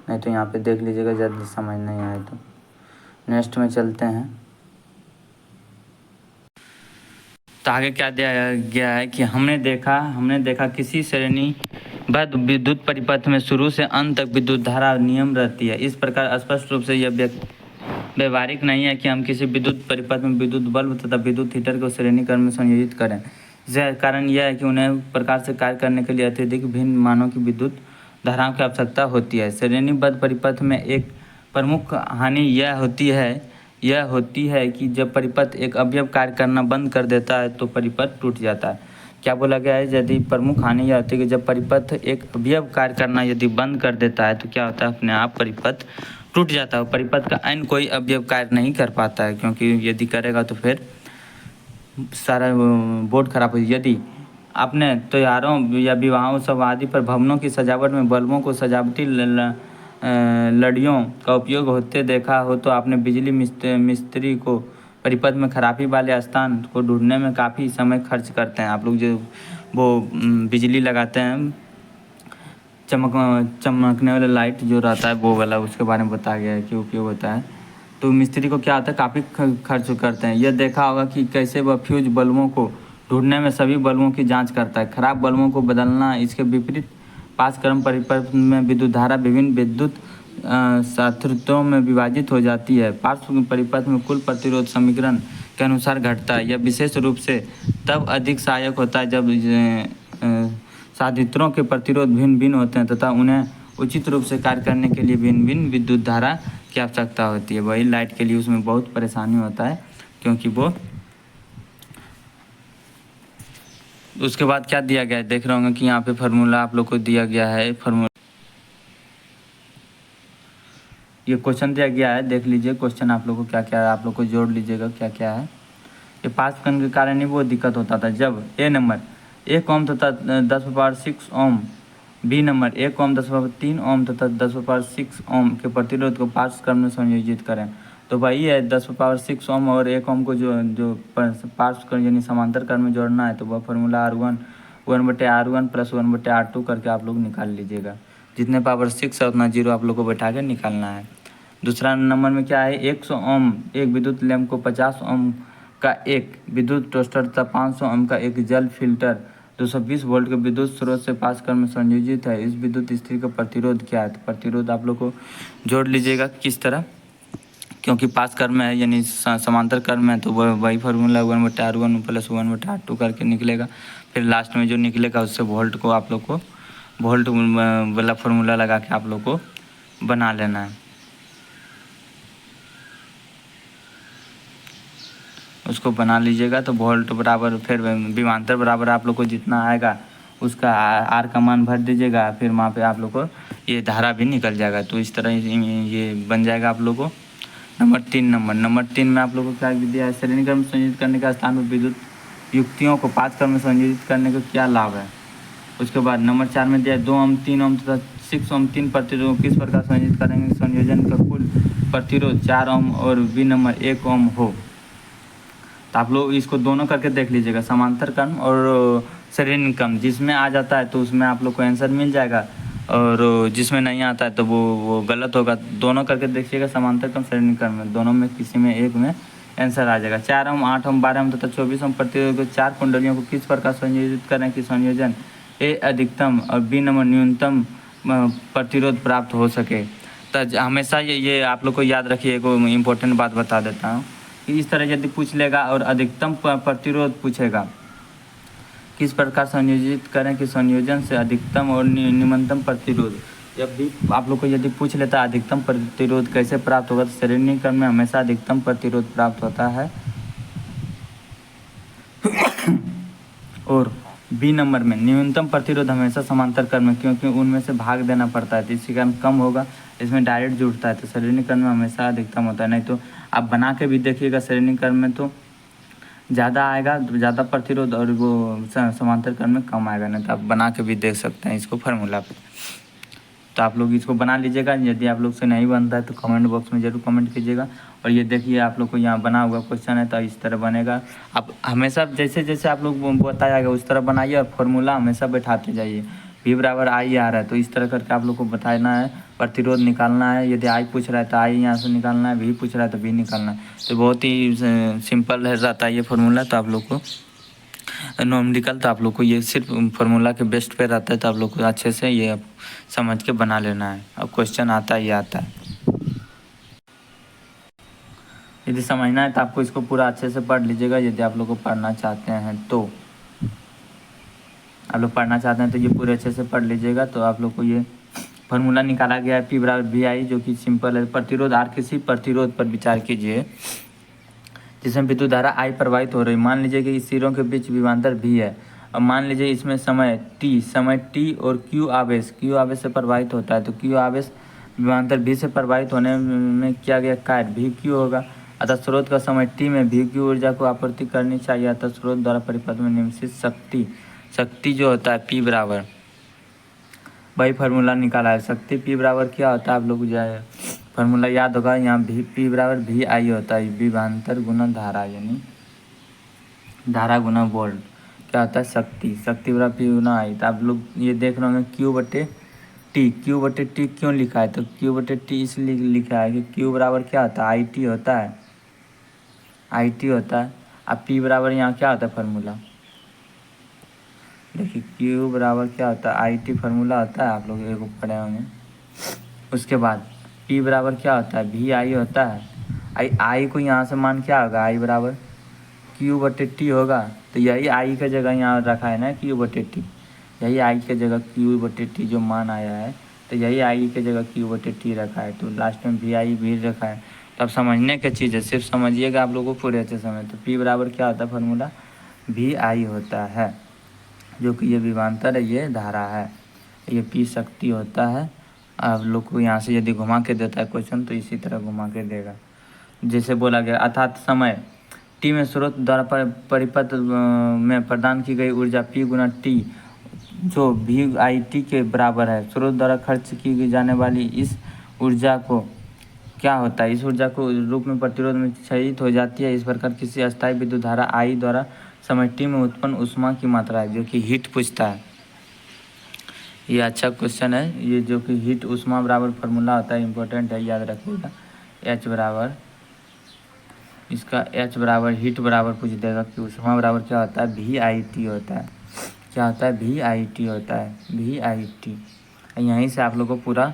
नहीं तो यहाँ पे देख लीजिएगा, ज़्यादा समझ नहीं आए तो नेक्स्ट में चलते हैं। तो आगे क्या दिया गया है कि हमने देखा किसी श्रेणीबद्ध विद्युत परिपथ में शुरू से अंत तक विद्युत धारा नियम रहती है। इस प्रकार स्पष्ट रूप से यह व्यवहारिक नहीं है कि हम किसी विद्युत परिपथ में विद्युत बल्ब तथा विद्युत हीटर को श्रेणी क्रम में संयोजित करें। इसका कारण यह है कि उन्हें प्रकार से कार्य करने के लिए अत्यधिक भिन्न मानों की विद्युत धाराओं की आवश्यकता होती है। श्रेणीबद्ध परिपथ में एक प्रमुख हानि यह होती है कि जब परिपथ एक अवयव कार्य करना बंद कर देता है तो परिपथ टूट जाता है। क्या बोला गया है, यदि प्रमुख हानि यह होती है कि जब परिपथ एक अवयव कार्य करना यदि बंद कर देता है तो क्या होता है, अपने आप परिपथ टूट जाता है। परिपथ का अन्य कोई अवयव कार्य नहीं कर पाता है, क्योंकि यदि करेगा तो फिर सारा बोर्ड खराब हो। यदि आपने त्योहारों या विवाहों सब आदि पर भवनों की सजावट में बल्बों को सजावटी लड़ियों का उपयोग होते देखा हो तो आपने बिजली मिस्त्री को परिपथ में खराबी वाले स्थान को ढूंढने में काफ़ी समय खर्च करते हैं। आप लोग जो वो बिजली लगाते हैं, चमकने वाला लाइट जो रहता है वो वाला, उसके बारे में बताया गया है कि उपयोग होता है। तो मिस्त्री को क्या होता है, काफ़ी खर्च करते हैं। यह देखा होगा कि कैसे वह फ्यूज बल्बों को ढूंढने में सभी बल्बों की जांच करता है, खराब बल्बों को बदलना। इसके विपरीत पासक्रम परिपथ में विद्युत धारा विभिन्न विद्युत साथ्यत्वों में विभाजित हो जाती है। पार्श्व परिपथ में कुल प्रतिरोध समीकरण के अनुसार घटता है। यह विशेष रूप से तब अधिक सहायक होता है जब साधित्रों के प्रतिरोध भिन्न भिन्न होते हैं तथा उन्हें उचित रूप से कार्य करने के लिए भिन्न भिन्न विद्युत धारा की आवश्यकता होती है। वही लाइट के लिए उसमें बहुत परेशानी होता है, क्योंकि वो उसके बाद क्या दिया गया है, देख रहे होंगे कि यहाँ पे फार्मूला आप लोग को दिया गया है। फार्मूला ये क्वेश्चन दिया गया है, देख लीजिए क्वेश्चन आप लोग को क्या क्या है, आप लोग को जोड़ लीजिएगा क्या क्या है। ये पास करने के कारण ही वो दिक्कत होता था जब ए नंबर 1 ओम तथा 10⁻6 ओम, बी नंबर 1 ओम 10⁻3 ओम तथा 10⁻6 ओम के प्रतिरोध को पार्श्व क्रम में संयोजित करें। तो वही है 10⁻6 ओम और 1 ओम को जो पार्श्व क्रम यानी समांतर क्रम में जोड़ना है, तो वह फार्मूला R1 1/R1 + 1/R2 करके आप लोग निकाल लीजिएगा। जितने पावर 6 है उतना 0 आप लोग को बैठा के निकालना है। दूसरा नंबर में क्या है, 100 ओम एक विद्युत लैंप को 50 ओम का एक विद्युत टोस्टर तथा 500 ओम का एक जल फिल्टर 220 वोल्ट के विद्युत स्रोत से पास क्रम में संयोजित है। इस विद्युत स्थिति का प्रतिरोध क्या है, तो प्रतिरोध आप लोग को जोड़ लीजिएगा किस तरह, क्योंकि पास क्रम में है यानी समांतर क्रम में, तो वही फार्मूला 1/R1 + 1/R2 करके निकलेगा। फिर लास्ट में जो निकलेगा उससे वोल्ट को आप लोग को वोल्ट वाला फार्मूला लगा के आप लोग को बना लेना है। उसको बना लीजिएगा तो वोल्ट बराबर फिर विभवांतर बराबर आप लोग को जितना आएगा उसका आर का मान भर दीजिएगा, फिर वहाँ पे आप लोग को ये धारा भी निकल जाएगा। तो इस तरह ये बन जाएगा आप लोग को। नंबर 3 में आप लोग को क्या दिया है, श्रेणी क्रम में संयोजित करने का स्थान पर विद्युत युक्तियों को पास क्रम में संयोजित करने का क्या लाभ है। उसके बाद नंबर 4 में दिया 2 ओम 3 ओम तथा 6 ओम 3 प्रतिरोध किस प्रकार संयोजित करेंगे, संयोजन का कुल प्रतिरोध 4 ओम और बी नंबर 1 ओम हो। तो आप लोग इसको दोनों करके देख लीजिएगा, समांतर क्रम और श्रेणी क्रम, जिसमें आ जाता है तो उसमें आप लोग को आंसर मिल जाएगा और जिसमें नहीं आता है तो वो गलत होगा। दोनों करके देखिएगा, समांतर क्रम श्रेणी क्रम में, दोनों में किसी में एक में आंसर आ जाएगा। 4 ओम, 8 ओम, 12 ओम तथा 24 ओम प्रतिरोध को 4 कुंडलियों को किस प्रकार संयोजित करें कि संयोजन ए अधिकतम और बी नंबर न्यूनतम प्रतिरोध प्राप्त हो सके। तो हमेशा ये आप लोग को याद रखिए, एक इम्पोर्टेंट बात बता देता हूँ कि इस तरह यदि पूछ लेगा और अधिकतम प्रतिरोध पूछेगा, किस प्रकार संयोजित करें कि संयोजन से अधिकतम और न्यूनतम प्रतिरोध, जब भी आप लोग को यदि पूछ लेता है अधिकतम प्रतिरोध कैसे प्राप्त होगा, तो श्रेणीक्रम में हमेशा अधिकतम प्रतिरोध प्राप्त होता है और बी नंबर में न्यूनतम प्रतिरोध हमेशा समांतर क्रम में, क्योंकि उनमें से भाग देना पड़ता है तो इसी कारण कम होगा, इसमें डायरेक्ट जुड़ता है तो श्रेणीक्रम में हमेशा अधिकतम होता है। नहीं तो आप बना के भी देखिएगा श्रेणीक्रम में तो ज़्यादा आएगा, ज़्यादा प्रतिरोध, और वो समांतर क्रम में कम आएगा। नहीं तो आप बना के भी देख सकते हैं इसको फार्मूला पे। तो आप लोग इसको बना लीजिएगा। यदि आप लोग से नहीं बनता है तो कमेंट बॉक्स में ज़रूर कमेंट कीजिएगा। और ये देखिए आप लोग को यहाँ बना हुआ क्वेश्चन है तो इस तरह बनेगा। आप हमेशा जैसे जैसे आप लोग बताया उस तरह बनाइए और फार्मूला हमेशा बैठाते जाइए। V बराबर आई आ रहा है तो इस तरह करके आप लोग को बताना है, प्रतिरोध निकालना है। यदि आई पूछ रहा है तो आई यहाँ से निकालना है, V पूछ रहा है तो V निकालना है। तो बहुत ही सिंपल रहता है ये फार्मूला। तो आप लोग को न्यूमेरिकल तो आप लोग को ये सिर्फ फार्मूला के बेस्ट पे रहता है, तो आप लोग को अच्छे से ये समझ के बना लेना है। अब क्वेश्चन आता ही आता है। यदि समझना है तो आपको इसको पूरा अच्छे से पढ़ लीजिएगा। यदि आप लोग को पढ़ना चाहते हैं तो ये पूरे अच्छे से पढ़ लीजिएगा। तो आप लोग को ये फार्मूला निकाला गया है P बराबर V आई, जो कि सिंपल है। प्रतिरोध R, किसी प्रतिरोध पर विचार कीजिए जिसमें विद्युत धारा I प्रवाहित हो रही। मान लीजिए कि इस सिरों के बीच विभवांतर V है और मान लीजिए इसमें समय T और Q आवेश से प्रवाहित होता है। तो Q आवेश विभवांतर V से प्रवाहित होने में किया गया कार्य VQ होगा। अतः स्रोत का समय T में VQ ऊर्जा को आपूर्ति करनी चाहिए। अतः स्रोत द्वारा परिपथ में निम्नलिखित शक्ति जो होता है P बराबर, वही फार्मूला निकाला है। शक्ति P बराबर क्या होता है, आप लोग जो है फार्मूला याद होगा। यहाँ P बराबर V आई होता है, विभवांतर गुना धारा, यानी धारा गुना वोल्ट। क्या होता है शक्ति बराबर P गुना आई। तो आप लोग ये देख रहे होंगे Q बटे T क्यों लिखा है, तो Q बटे T इसलिए लिखा है कि Q बराबर क्या होता है IT होता है। अब P बराबर यहाँ क्या होता है फार्मूला, देखिए Q बराबर क्या होता है IT फार्मूला होता है, आप लोग एक पढ़े होंगे। उसके बाद P बराबर क्या होता है V आई होता है। आई को यहाँ से मान क्या होगा, I बराबर Q बटे T होगा। तो यही I का जगह यहाँ रखा है ना Q बटे T, यही I के जगह Q बटे T जो मान आया है, तो यही I के जगह Q बटे T रखा है। तो लास्ट में V आई भी रखा है। तो अब समझने की चीज़ है, सिर्फ समझिएगा आप लोगों को पूरे अच्छे समय। तो P बराबर क्या होता है फार्मूला V आई होता है, जो कि ये विभवांतर है, ये धारा है, ये P शक्ति होता है। आप लोग को यहाँ से यदि घुमा के देता है क्वेश्चन तो इसी तरह घुमा के देगा। जैसे बोला गया अर्थात समय T में स्रोत द्वारा परिपथ में प्रदान की गई ऊर्जा P गुना T जो VIT के बराबर है। स्रोत द्वारा खर्च की जाने वाली इस ऊर्जा को क्या होता है, इस ऊर्जा को रूप में प्रतिरोध में क्षयित हो जाती है। इस प्रकार किसी अस्थायी विद्युत धारा I द्वारा समय T में उत्पन्न ऊष्मा की मात्रा है, जो कि हीट पूछता है। ये अच्छा क्वेश्चन है, ये जो कि हीट ऊष्मा बराबर फार्मूला होता है, इंपॉर्टेंट है, याद रखिएगा। H बराबर इसका H बराबर हीट बराबर पूछ देगा कि ऊष्मा बराबर क्या होता है VIT होता है। क्या होता है VIT होता है, VIT। यहीं से आप लोग को पूरा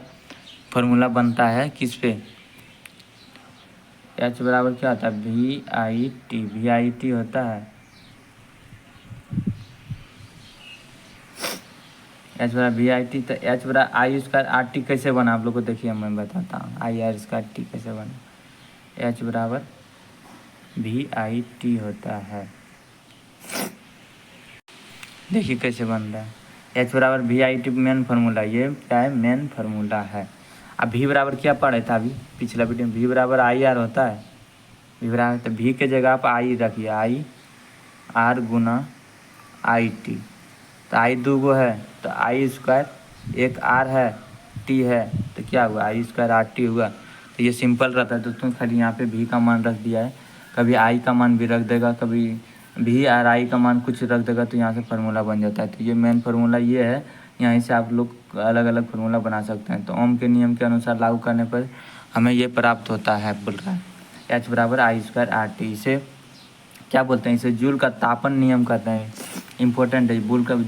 फार्मूला बनता है किस पे, H बराबर क्या होता है VIT होता है। H बराबर VIT, तो H बराबर आई स्क्वायर RT कैसे बना, आप लोग को देखिए मैं बताता हूँ। IR स्क्वायर T कैसे बना, H बराबर VIT होता है। देखिए कैसे बन रहा है, H बराबर VIT मेन फार्मूला, ये क्या है मेन फार्मूला है। अब V बराबर क्या पढ़े था अभी पिछला वीडियो में, V बराबर IR होता है। V बराबर तो V के जगह आप I रखिए, IR गुना IT। तो I दो गो है तो I स्क्वायर, एक R है T है, तो क्या हुआ I स्क्वायर RT हुआ। तो ये सिंपल रहता है, दोस्तों खाली यहाँ पे V का मान रख दिया है, कभी I का मान भी रख देगा, कभी V और I का मान कुछ रख देगा, तो यहाँ से फार्मूला बन जाता है। तो ये मेन फार्मूला ये है, यहीं से आप लोग अलग अलग फार्मूला बना सकते हैं। तो ओम के नियम के अनुसार लागू करने पर हमें ये प्राप्त होता है, बोल रहा है एच बराबर आई स्क्वायर आर टी। इसे क्या बोलते हैं, इसे जूल का तापन नियम कहते हैं। इंपॉर्टेंट है,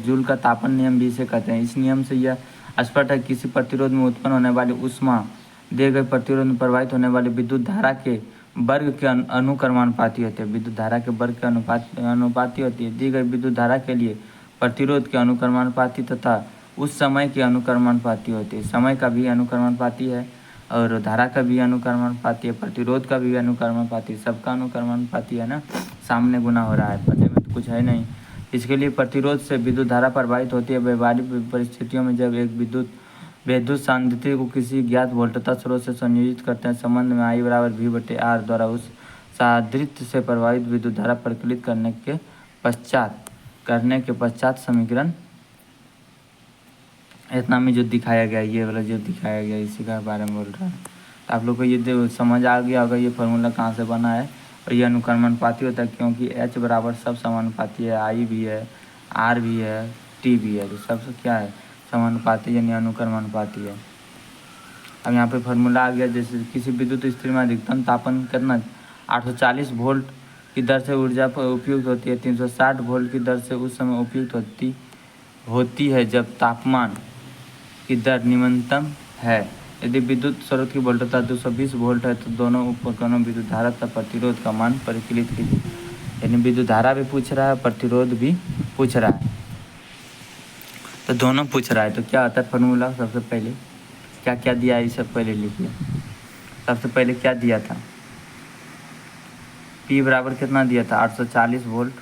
जूल का तापन नियम भी इसे कहते हैं। इस नियम से यह स्पष्ट है कि किसी प्रतिरोध में उत्पन्न होने वाली ऊष्मा दिए गए प्रतिरोध में प्रवाहित होने वाली विद्युत धारा के वर्ग के अनुक्रमानुपाती होते हैं। विद्युत धारा के वर्ग के अनुपाती होती है। दी गई विद्युत धारा के लिए प्रतिरोध के अनुक्रमानुपाती तथा उस समय के अनुक्रमानुपाती होती है। समय का भी अनुक्रमानुपाती है और धारा का भी अनुक्रमानुपाती है, प्रतिरोध का भी अनुक्रमानुपाती, सबका अनुक्रमानुपाती है ना। सामने गुना हो रहा है, पते में तो कुछ है नहीं। इसके लिए प्रतिरोध से विद्युत धारा प्रवाहित होती है। व्यवहारिक परिस्थितियों में जब एक विद्युत सांद्रता को किसी ज्ञात वोल्टता स्रोत से संयोजित करते हैं, संबंध में I बराबर V/R द्वारा उस सादृश्य से प्रवाहित विद्युत धारा परिकलित करने के पश्चात समीकरण इतना में जो दिखाया गया, ये वाला जो दिखाया गया इसी का बारे में बोल रहा है। तो आप लोग को ये समझ आ गया होगा ये फार्मूला कहाँ से बना है। और ये अनुक्रमानुपाती होता है क्योंकि H बराबर सब समानुपाती है, I भी है, R भी है, T भी है, तो सब क्या है समानुपाती यानी अनुक्रमानुपाती है। अब यहाँ पे फार्मूला आ गया, जैसे किसी विद्युत स्थिति में अधिकतम तापन कितना 840 वोल्ट की दर से ऊर्जा उपयुक्त होती है, 360 वोल्ट की दर से उस समय उपयुक्त होती है जब तापमान की दर न्यूनतम है। यदि विद्युत स्रोत की वोल्टता 220 वोल्ट है तो दोनों उपकरणों विद्युत धारा तथा प्रतिरोध का मान परिकलित कीजिए। यानी विद्युत धारा भी पूछ रहा है, प्रतिरोध भी पूछ रहा है, तो दोनों पूछ रहा है। तो क्या होता है फार्मूला, सबसे पहले क्या क्या दिया है सब पहले लिखिए। सबसे पहले क्या दिया था, P बराबर कितना दिया था 840 वोल्ट,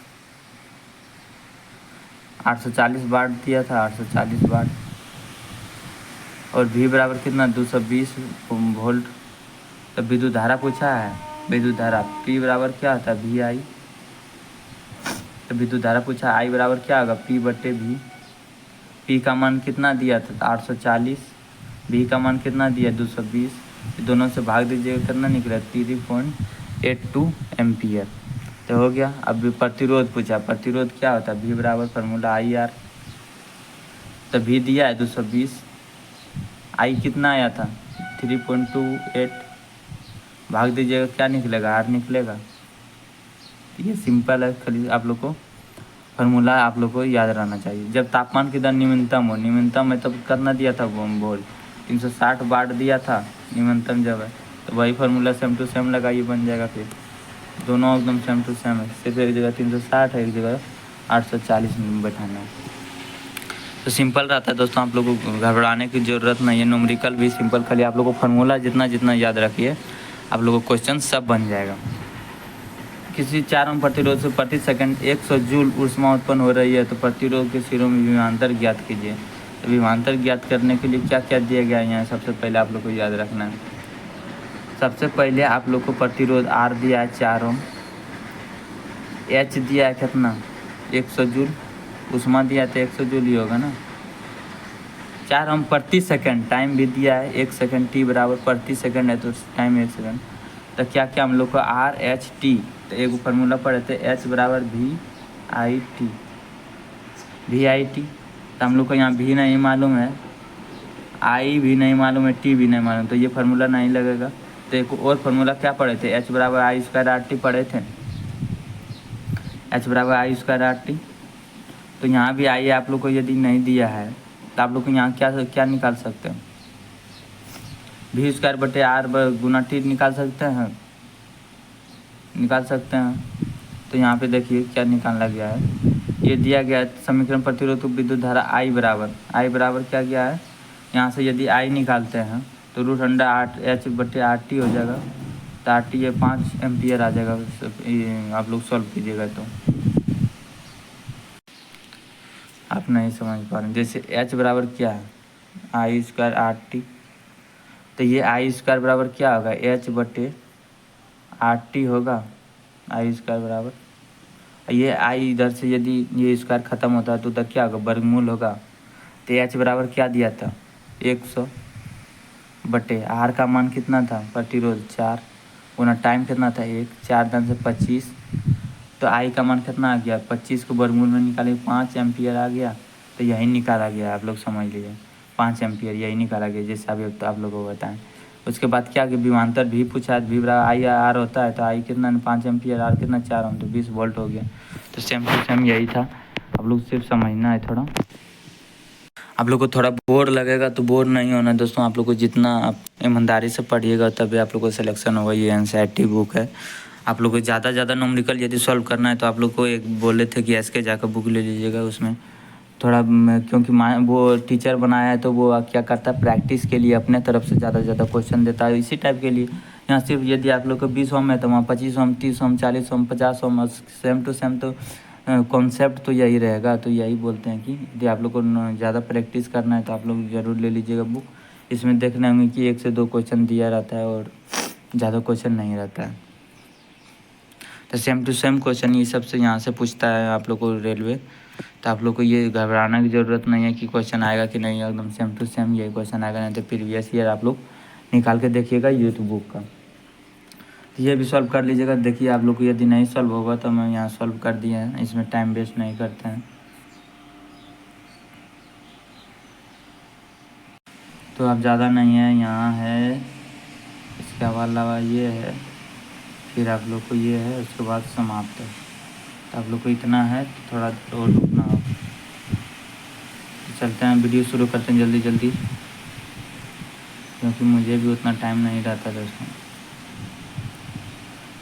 840 वाट दिया था, 840 वाट। और V बराबर कितना 220 वोल्ट। तो विद्युत धारा पूछा है, विद्युत धारा P बराबर क्या होता है VI। तो विद्युत धारा पूछा I बराबर क्या होगा P/V। P का मान कितना दिया था 840, V का मान कितना दिया 220, दोनों से भाग दीजिएगा कितना निकला 3.82 एम्पियर। तो हो गया। अब प्रतिरोध पूछा, प्रतिरोध क्या होता है V बराबर फार्मूला IR। तो V दिया है 220, I कितना आया था 3.28, भाग दीजिएगा क्या निकलेगा R निकलेगा। ये सिंपल है, खाली आप लोग को फार्मूला आप लोग को याद रहना चाहिए। जब तापमान की दर न्यूनतम हो, न्यूनतम है तब करना दिया था वोल्ट 360 वाट दिया था न्यूनतम जब है, तो वही फार्मूला सेम टू सेम लगाइए, बन जाएगा। फिर दोनों एकदम सेम टू सेम है, सिर्फ एक जगह 360 है, एक जगह 840 में बैठाना है। तो सिंपल रहता है दोस्तों, आप लोगों को घबराने की ज़रूरत नहीं है। न्यूमेरिकल भी सिंपल, खाली आप लोगों को फार्मूला जितना याद रखिए आप लोगों को क्वेश्चन सब बन जाएगा। किसी 4 ओम प्रतिरोध से प्रति सेकंड 100 जूल ऊष्मा उत्पन्न हो रही है, तो प्रतिरोध के सिरों में विभवांतर ज्ञात कीजिए। तो विभवांतर ज्ञात करने के लिए क्या क्या दिया गया है यहाँ, सबसे पहले आप लोग को याद रखना है। सबसे पहले आप लोग को प्रतिरोध R दिया है 4 ओम, H दिया है कितना 100 जूल, ऊष्मा दिया है तो 100 जूल ही होगा ना। 4 ओम प्रति सेकंड, टाइम भी दिया है 1 सेकंड, T बराबर प्रति सेकंड है तो टाइम 1 सेकंड। तो क्या क्या हम लोग को RHT, तो एक फार्मूला पढ़े थे H बराबर VIT। तो हम लोग को यहाँ V नहीं मालूम है, I भी नहीं मालूम है, T भी नहीं मालूम, तो ये फार्मूला नहीं लगेगा। तो एक और फार्मूला क्या पढ़े थे, H बराबर I स्क्वायर RT पढ़े थे, H बराबर I स्क्वायर RT। तो यहाँ भी I आप लोग को यदि नहीं दिया है तो आप लोग को यहाँ क्या निकाल सकते हैं, V स्क्वायर बटे R गुना T निकाल सकते हैं। तो यहाँ पे देखिए क्या निकालना गया है, ये दिया गया है समीकरण प्रतिरोध विद्युत धारा I बराबर क्या गया है, यहाँ से यदि I निकालते हैं तो √8H/RT हो जाएगा। तो RT ये 5 एम्पियर आ जाएगा, आप लोग सॉल्व कीजिएगा तो आप नहीं समझ पा रहे। जैसे H बराबर क्या है I स्क्वायर RT, तो ये I स्क्वायर बराबर क्या होगा H/RT होगा, I स्क्वायर बराबर, ये I इधर से यदि ये स्क्वायर ख़त्म होता है तो उधर क्या होगा वर्गमूल होगा। तो H बराबर क्या दिया था 100 बटे R का मान कितना था प्रतिरोध 4 गुना टाइम कितना था 1, 4 दान से 25, तो I का मान कितना आ गया 25 को वर्गमूल में निकाले 5 एम्पियर आ गया। तो यही निकाला गया, आप लोग समझ लीजिए 5 एम्पियर यही निकाला गया, जैसे अभी तो आप लोगों को बताएं। उसके बाद क्या कि विमांतर भी पूछा, भी आई आर होता है तो आई कितना 5 एम्पियर, आर कितना 4 ओम, तो 20 वोल्ट हो गया। तो सेम टू सेम यही था, आप लोग सिर्फ समझना है थोड़ा। आप लोग को थोड़ा बोर लगेगा तो बोर नहीं होना दोस्तों, आप लोग को जितना आप ईमानदारी से पढ़िएगा तभी आप लोग को सिलेक्शन होगा। ये एनसीईआरटी बुक है, आप लोग को ज़्यादा न्यूमेरिकल यदि सॉल्व करना है तो आप लोग को एक बोले थे कि एसके जाकर बुक ले लीजिएगा। उसमें थोड़ा क्योंकि वो टीचर बनाया है तो वो क्या करता है, प्रैक्टिस के लिए अपने तरफ से ज़्यादा क्वेश्चन देता है इसी टाइप के लिए। यहाँ सिर्फ यदि आप लोग को 20 ओम है तो वहाँ 25 ओम, 30 ओम, 40 ओम, 50 ओम, सेम टू सेम। तो कॉन्सेप्ट तो यही रहेगा। तो यही बोलते हैं कि यदि आप लोग को ज़्यादा प्रैक्टिस करना है तो आप लोग ज़रूर ले लीजिएगा बुक। इसमें देखना होंगे कि 1 से 2 क्वेश्चन दिया रहता है और ज़्यादा क्वेश्चन नहीं रहता है। तो सेम टू सेम क्वेश्चन ये सबसे यहाँ से पूछता है आप लोग को रेलवे। तो आप लोग को ये घबराना की ज़रूरत नहीं है कि क्वेश्चन आएगा कि नहीं, एकदम सेम टू सेम यही क्वेश्चन आएगा। नहीं तो प्रीवियस ईयर आप लोग निकाल के देखिएगा यूथ बुक का। तो ये भी सॉल्व कर लीजिएगा। देखिए आप लोग को यदि नहीं सॉल्व होगा तो मैं यहाँ सॉल्व कर दिए हैं, इसमें टाइम वेस्ट नहीं करते हैं। तो अब ज़्यादा नहीं है, यहाँ है, इसके अलावा ये है, फिर आप लोग को ये है, उसके बाद समाप्त है। तो आप लोग को इतना है तो थोड़ा और रुकना होगा। तो चलते हैं, वीडियो शुरू करते हैं जल्दी जल्दी, क्योंकि मुझे भी उतना टाइम नहीं रहता दोस्तों।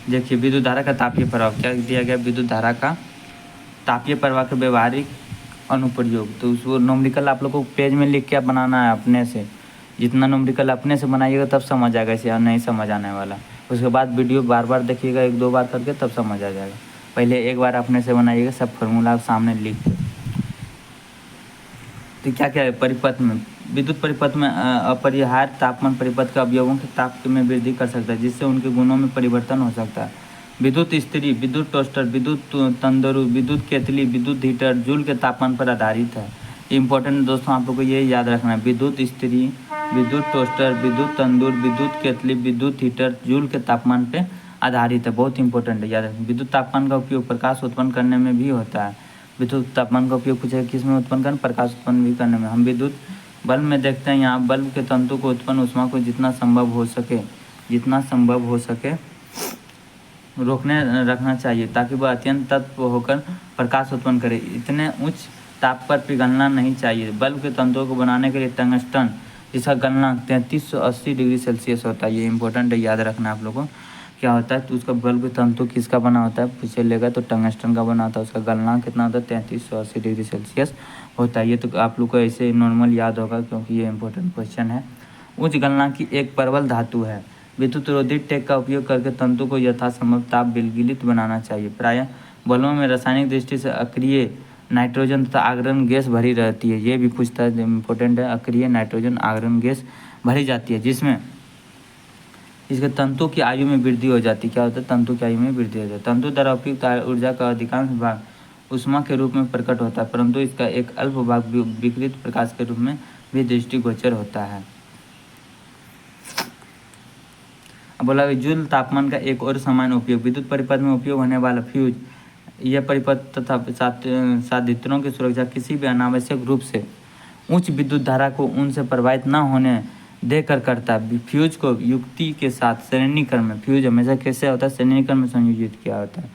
देखिए विद्युत धारा का तापीय प्रभाव क्या दिया गया, विद्युत धारा का तापीय प्रवाह का व्यवहारिक अनुप्रयोग। तो उसको न्यूमेरिकल आप लोग को पेज में लिख के बनाना है अपने से। जितना न्यूमेरिकल अपने से बनाइएगा तब समझ आएगा, इसे नहीं समझ आने वाला। उसके बाद वीडियो बार बार देखिएगा, 1-2 बार करके तब समझ आ जाएगा। पहले एक बार अपने से बनाइएगा, सब फार्मूला सामने लिख के। तो क्या क्या है परिपथ में, विद्युत परिपथ में अपरिहार्य तापमान परिपथ के अवयवों के ताप में वृद्धि कर सकता है, जिससे उनके गुणों में परिवर्तन हो सकता है। विद्युत इस्त्री, विद्युत टोस्टर, विद्युत तंदूर, विद्युत केतली, विद्युत हीटर जूल के तापमान पर आधारित है। इम्पोर्टेंट दोस्तों आप लोग को ये याद रखना है, विद्युत इस्त्री, विद्युत टोस्टर, विद्युत तंदूर, विद्युत केतली, विद्युत हीटर जूल के तापमान पर आधारित है। बहुत इंपॉर्टेंट है, याद रखना। विद्युत तापमान का उपयोग प्रकाश उत्पन्न करने में भी होता है। विद्युत तापमान का उपयोग पूछेगा किस में उत्पन्न करने, प्रकाश उत्पन्न भी करने में। हम विद्युत बल्ब में देखते हैं, यहाँ बल्ब के तंतु को उत्पन्न ऊष्मा को जितना संभव हो सके रोकने रखना चाहिए, ताकि वह अत्यंत तत्व होकर प्रकाश उत्पन्न करे। इतने उच्च ताप पर पिघलना नहीं चाहिए। बल्ब के तंतुओं को बनाने के लिए टंगस्टन, जिसका गलनांक 3380 डिग्री सेल्सियस होता है, ये इंपॉर्टेंट है, याद रखना आप लोगों को। क्या होता है तो उसका बल्ब तंतु किसका बना होता है पूछे लेगा तो टंगस्टन का बना होता है। उसका गलनांक कितना होता है 3380 डिग्री सेल्सियस होता है। ये तो आप लोग को ऐसे नॉर्मल याद होगा क्योंकि ये इंपॉर्टेंट क्वेश्चन है। उच्च गलनांक की एक प्रबल धातु है। विद्युत रोधी टेक का उपयोग करके तंतु को यथासंभव ताप विलगित बनाना चाहिए। प्रायः बल्बों में रासायनिक दृष्टि से अक्रिय नाइट्रोजन तथा आगरण गैस भरी रहती है। ये भी पूछता है, इंपॉर्टेंट है। अक्रिय नाइट्रोजन आगरण गैस भरी जाती है, जिसमें इसके तंतु की आयु में वृद्धि हो जाती है। क्या होता है, तंतु की आयु में वृद्धि हो जाती है। तंतु द्वारा उपयुक्त ऊर्जा का अधिकांश भाग ऊष्मा के रूप में प्रकट होता है, परंतु इसका एक अल्प भाग विकिरित प्रकाश के रूप में भी दृष्टिगोचर होता है। अब बोला जूल तापमान का एक और सामान्य उपयोग, विद्युत परिपथ में उपयोग होने वाला फ्यूज। यह परिपथ तथा साधित्रों की सुरक्षा किसी भी अनावश्यक रूप से उच्च विद्युत धारा को उनसे प्रभावित न होने देकर करता है। फ्यूज को युक्ति के साथ श्रेणीक्रम में, फ्यूज हमेशा कैसे होता है, श्रेणीक्रम में संयोजित किया होता है,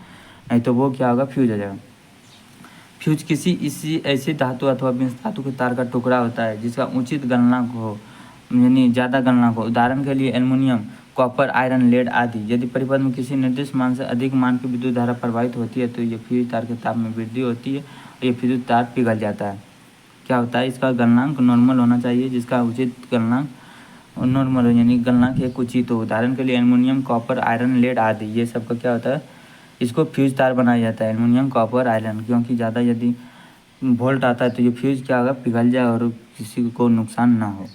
नहीं तो वो क्या होगा, फ्यूज हो जाएगा। फ्यूज किसी ऐसी धातु अथवा मिश्र धातु के तार का टुकड़ा होता है जिसका उचित गलनांक हो, यानी ज़्यादा गलनांक हो। उदाहरण के लिए एल्युमिनियम, कॉपर, आयरन, लेड आदि। यदि परिपथ में किसी निर्दिष्ट मान से अधिक मान की विद्युत धारा प्रवाहित होती है तो ये फ्यूज तार के ताप में वृद्धि होती है और ये फ्यूज तार पिघल जाता है। क्या होता है, इसका गलनांक नॉर्मल होना चाहिए, जिसका उचित गलनांक नॉर्मल यानी गलनांक एक उचित हो। उदाहरण के लिए एल्युमिनियम, कॉपर, आयरन, लेड आदि, ये सब का क्या होता है, इसको फ्यूज तार बनाया जाता है। एल्युमिनियम, कॉपर, आयरन, क्योंकि ज़्यादा यदि वोल्ट आता है तो ये फ्यूज क्या होगा, पिघल जाए और किसी को नुकसान ना हो,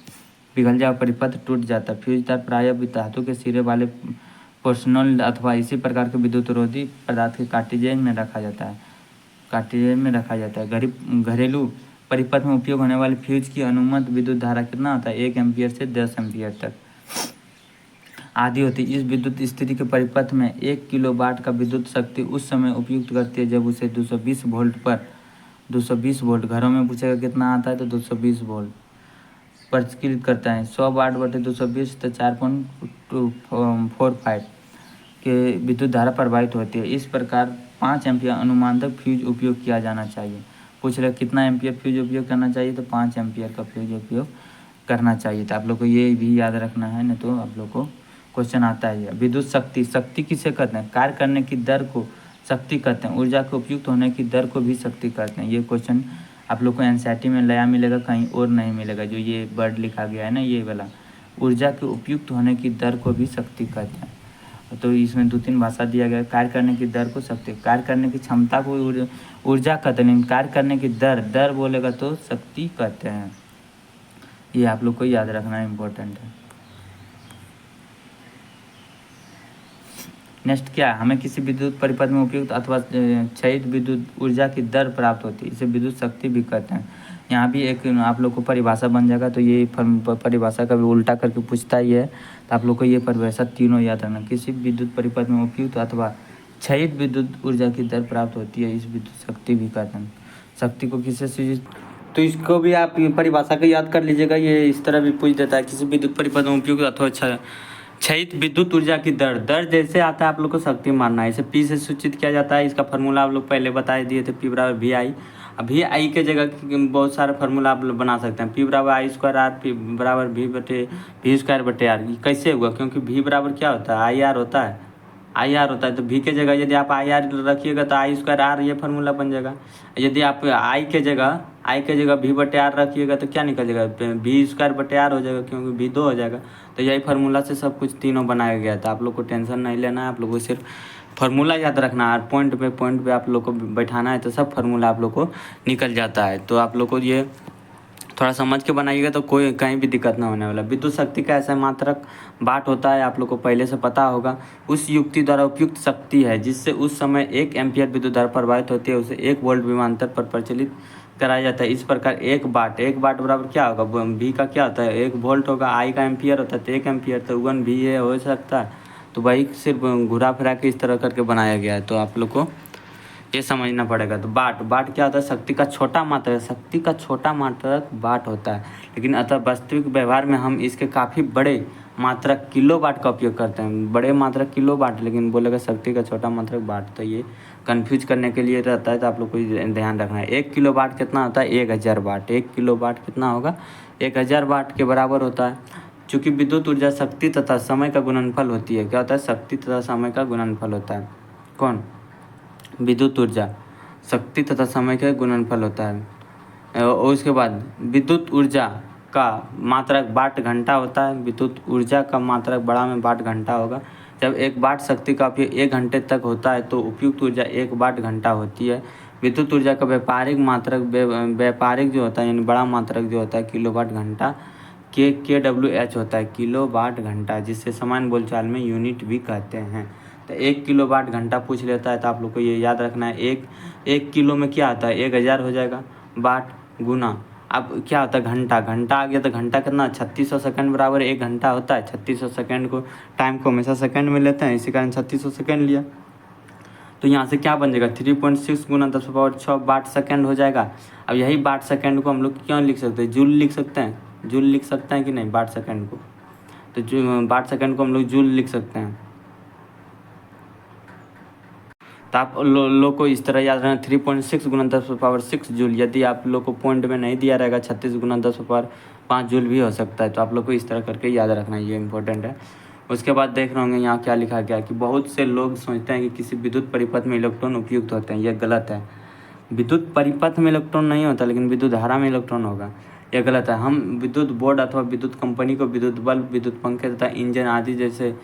पिघल जाए, परिपथ टूट जाता है। फ्यूज तार प्रायः धातु के सिरे वाले पोर्शनल अथवा इसी प्रकार के विद्युत रोधी पदार्थ के कार्टिजेज में रखा जाता है। घरेलू परिपथ में उपयोग होने वाले फ्यूज की अनुमत विद्युत धारा कितना होता है, 1 एम्पियर से 10 एम्पियर तक आदि होती है। इस विद्युत स्थिति के परिपथ में 1 किलोवाट का विद्युत शक्ति उस समय उपयुक्त करती है जब उसे 220 वोल्ट, घरों में पूछेगा कितना आता है तो 220 वोल्ट परिष्कृत करता है। 100 वाट बटे 220 तो 4.245 के विद्युत धारा प्रवाहित होती है। इस प्रकार 5 एम्पियर अनुमानक फ्यूज उपयोग किया जाना चाहिए। पूछ रहे कितना एम्पियर फ्यूज उपयोग करना चाहिए, तो 5 एम्पियर का फ्यूज उपयोग करना चाहिए। तो आप लोग को ये भी याद रखना है, नहीं तो आप लोग को क्वेश्चन आता है। विद्युत शक्ति, शक्ति किसे कहते हैं? कार्य करने की दर को शक्ति कहते हैं। ऊर्जा के उपयुक्त होने की दर को भी शक्ति कहते हैं। ये क्वेश्चन आप लोग को एनसीईआरटी में नया मिलेगा, कहीं और नहीं मिलेगा। जो ये वर्ड लिखा गया है ना, ये वाला, ऊर्जा के उपयुक्त होने की दर को भी शक्ति कहते हैं। तो इसमें 2-3 भाषा दिया गया है। कार्य करने की दर को शक्ति, कार्य करने की क्षमता को ऊर्जा कहते हैं, लेकिन कार्य करने की दर बोलेगा तो शक्ति कहते हैं। ये आप लोग को याद रखना इम्पोर्टेंट है। नेक्स्ट क्या है? हमें किसी विद्युत परिपथ में उपयुक्त अथवा क्षयित विद्युत ऊर्जा की दर प्राप्त होती है, इसे विद्युत शक्ति भी कहते हैं। यहाँ भी एक आप लोग को परिभाषा बन जाएगा, तो ये परिभाषा का भी उल्टा करके पूछता ही है, तो आप लोग को ये परिभाषा तीनों याद रखना। किसी विद्युत परिपथ में उपयुक्त अथवा क्षयित विद्युत ऊर्जा की दर प्राप्त होती है, इस विद्युत शक्ति भी कहते हैं। शक्ति को किससे सूचित, तो इसको भी आप परिभाषा को याद कर लीजिएगा। ये इस तरह भी पूछ देता है, किसी विद्युत परिपथ में उपयुक्त अथवा क्षयित विद्युत ऊर्जा की दर जैसे आता है आप लोग को शक्ति मानना है। इसे पी से सूचित किया जाता है। इसका फार्मूला आप लोग पहले बता दिए थे, पी बराबर वी आई। अभी आई के जगह बहुत सारे फार्मूला आप लोग बना सकते हैं। पी बराबर आई स्क्वायर आर, पी बराबर वी स्क्वायर बटे आर। कैसे हुआ? क्योंकि वी बराबर क्या होता है? आई आर होता है, आई आर होता है। तो वी के जगह यदि आप आई आर रखिएगा तो आई स्क्वायर आर ये फार्मूला बन जाएगा। यदि आप आई के जगह वी बटे आर रखिएगा तो क्या निकल जाएगा? वी स्क्वायर बटे आर हो जाएगा, क्योंकि वी 2 हो जाएगा। तो यही फार्मूला से सब कुछ तीनों बनाया गया था। आप लोग को टेंशन नहीं लेना है, आप लोग को सिर्फ फार्मूला याद रखना है। पॉइंट पे आप लोग को बैठाना है, तो सब फार्मूला आप लोग को निकल जाता है। तो आप लोग को ये थोड़ा समझ के बनाइएगा तो कोई कहीं भी दिक्कत ना होने वाला। विद्युत शक्ति का ऐसा मात्रक बाट होता है, आप लोग को पहले से पता होगा। उस युक्ति द्वारा उपयुक्त शक्ति है जिससे उस समय 1 एम्पियर विद्युत धारा प्रवाहित होती है, उसे 1 वोल्ट विभवांतर पर प्रचलित कराया जाता है। इस प्रकार 1 वाट बराबर क्या होगा? वी का क्या होता है? 1 वोल्ट होगा। आई का एम्पियर होता है, तो 1 एम्पियर, तो 1 वी ये हो सकता है। तो वही सिर्फ घुरा फिरा के इस तरह करके बनाया गया है। तो आप लोग को ये समझना पड़ेगा। तो बाट क्या होता है? शक्ति का छोटा मात्रक, शक्ति का छोटा मात्रक बाट होता है। लेकिन अतः वास्तविक व्यवहार में हम इसके काफ़ी बड़े मात्रक किलो वाट का उपयोग करते हैं। बड़े मात्रक किलो वाट, लेकिन बोलेगा शक्ति का छोटा मात्रक वाट। तो ये कंफ्यूज करने के लिए रहता है, तो आप लोग को ध्यान रखना है। 1 किलो वाट कितना होता है? 1000 वाट। 1 किलो वाट कितना होगा? 1000 वाट के बराबर होता है। चूँकि विद्युत ऊर्जा शक्ति तथा समय का गुणनफल होती है। क्या होता है? शक्ति तथा समय का गुणनफल होता है। कौन? विद्युत ऊर्जा शक्ति तथा समय का गुणनफल होता है। और उसके बाद विद्युत ऊर्जा का मात्रक वाट घंटा होता है। विद्युत ऊर्जा का मात्रक बड़ा में वाट घंटा होगा। जब 1 वाट शक्ति का उपयोग 1 घंटे तक होता है तो उपयुक्त ऊर्जा 1 वाट घंटा होती है। विद्युत ऊर्जा का व्यापारिक मात्रक व्यापारिक जो होता है, यानी बड़ा मात्रक जो होता है किलोवाट घंटा, KWH होता है, किलोवाट घंटा, जिससे सामान्य बोलचाल में यूनिट भी कहते हैं। तो 1 किलोवाट घंटा पूछ लेता है, तो आप लोग को ये याद रखना है। एक किलो में क्या आता है? 1000 हो जाएगा। वाट गुना अब क्या होता है? घंटा आ गया, तो घंटा कितना? 3600 सेकंड बराबर 1 घंटा होता है। 3600 सेकंड को, टाइम को हमेशा सेकंड में लेते हैं, इसी कारण 3600 सेकंड लिया। तो यहाँ से क्या बन जाएगा? 3.6 गुना 10⁻6 वाट सेकंड हो जाएगा। अब यही वाट सेकंड को हम लोग क्यों लिख सकते हैं? जूल लिख सकते हैं। जूल लिख सकते हैं कि नहीं वाट सेकंड को? तो वाट सेकंड को हम लोग जूल लिख सकते हैं। तो आप लोग को इस तरह याद रखना, 3.6 गुना 10⁻6 जूल। यदि आप लोग को पॉइंट में नहीं दिया रहेगा, 36 गुना 10⁻5 जूल भी हो सकता है। तो आप लोग को इस तरह करके याद रखना, ये इंपॉर्टेंट है। उसके बाद देख रहे होंगे यहाँ क्या लिखा गया कि बहुत से लोग सोचते हैं कि किसी विद्युत परिपथ में इलेक्ट्रॉन उपयुक्त होते हैं। यह गलत है। विद्युत परिपथ में इलेक्ट्रॉन नहीं होता, लेकिन विद्युत धारा में इलेक्ट्रॉन होगा, यह गलत है। हम विद्युत बोर्ड अथवा विद्युत कंपनी को विद्युत बल्ब, विद्युत पंखे तथा इंजन आदि जैसे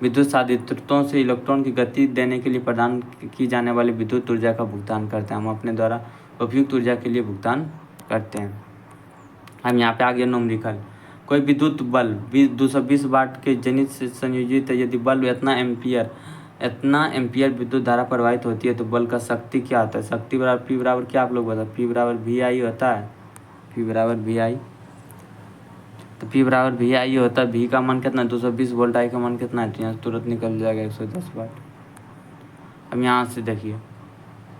विद्युत साधित्रों से इलेक्ट्रॉन की गति देने के लिए प्रदान की जाने वाली विद्युत ऊर्जा का भुगतान करते हैं। हम अपने द्वारा उपयुक्त ऊर्जा के लिए भुगतान करते हैं। हम यहाँ पे आ गया न्यूमेरिकल। कोई विद्युत बल्ब 220 वाट के जनित से संयोजित है। यदि बल्ब इतना एम्पियर विद्युत धारा प्रवाहित होती है तो बल्ब का शक्ति क्या होता है? शक्ति बराबर पी बराबर क्या आप लोग बता? पी बराबर वी आई होता है। पी बराबर वी आई, तो पी बराबर वी आई होता है। वी का मान कितना है? 220 वोल्ट। आई का मान कितना है? तो यहाँ तुरंत निकल जाएगा 110 वाट। अब यहाँ से देखिए,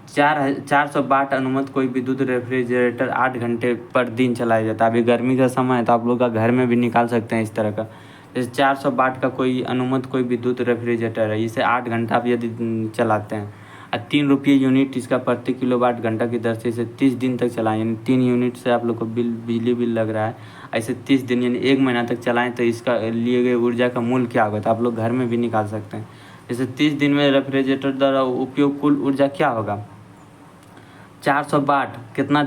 400 वाट अनुमत कोई विद्युत रेफ्रिजरेटर 8 घंटे पर दिन चलाया जाता है। अभी गर्मी का समय है तो आप लोग का घर में भी निकाल सकते हैं इस तरह का। जैसे 400 वाट का कोई अनुमत कोई विद्युत रेफ्रिजरेटर है, इसे 8 घंटा आप यदि चलाते हैं और 3 रुपये यूनिट इसका प्रति किलोवाट घंटा की दर से इसे 30 दिन तक चलाएं, यानी 3 यूनिट से आप लोग को बिजली बिल लग रहा है। ऐसे 30 दिन यानी 1 महीना तक चलाएं तो इसका लिए गए ऊर्जा का मूल्य क्या होगा, तो आप लोग घर में भी निकाल सकते हैं। जैसे 30 दिन में रेफ्रिजरेटर द्वारा उपयोग कुल ऊर्जा क्या होगा, 400 वाट कितना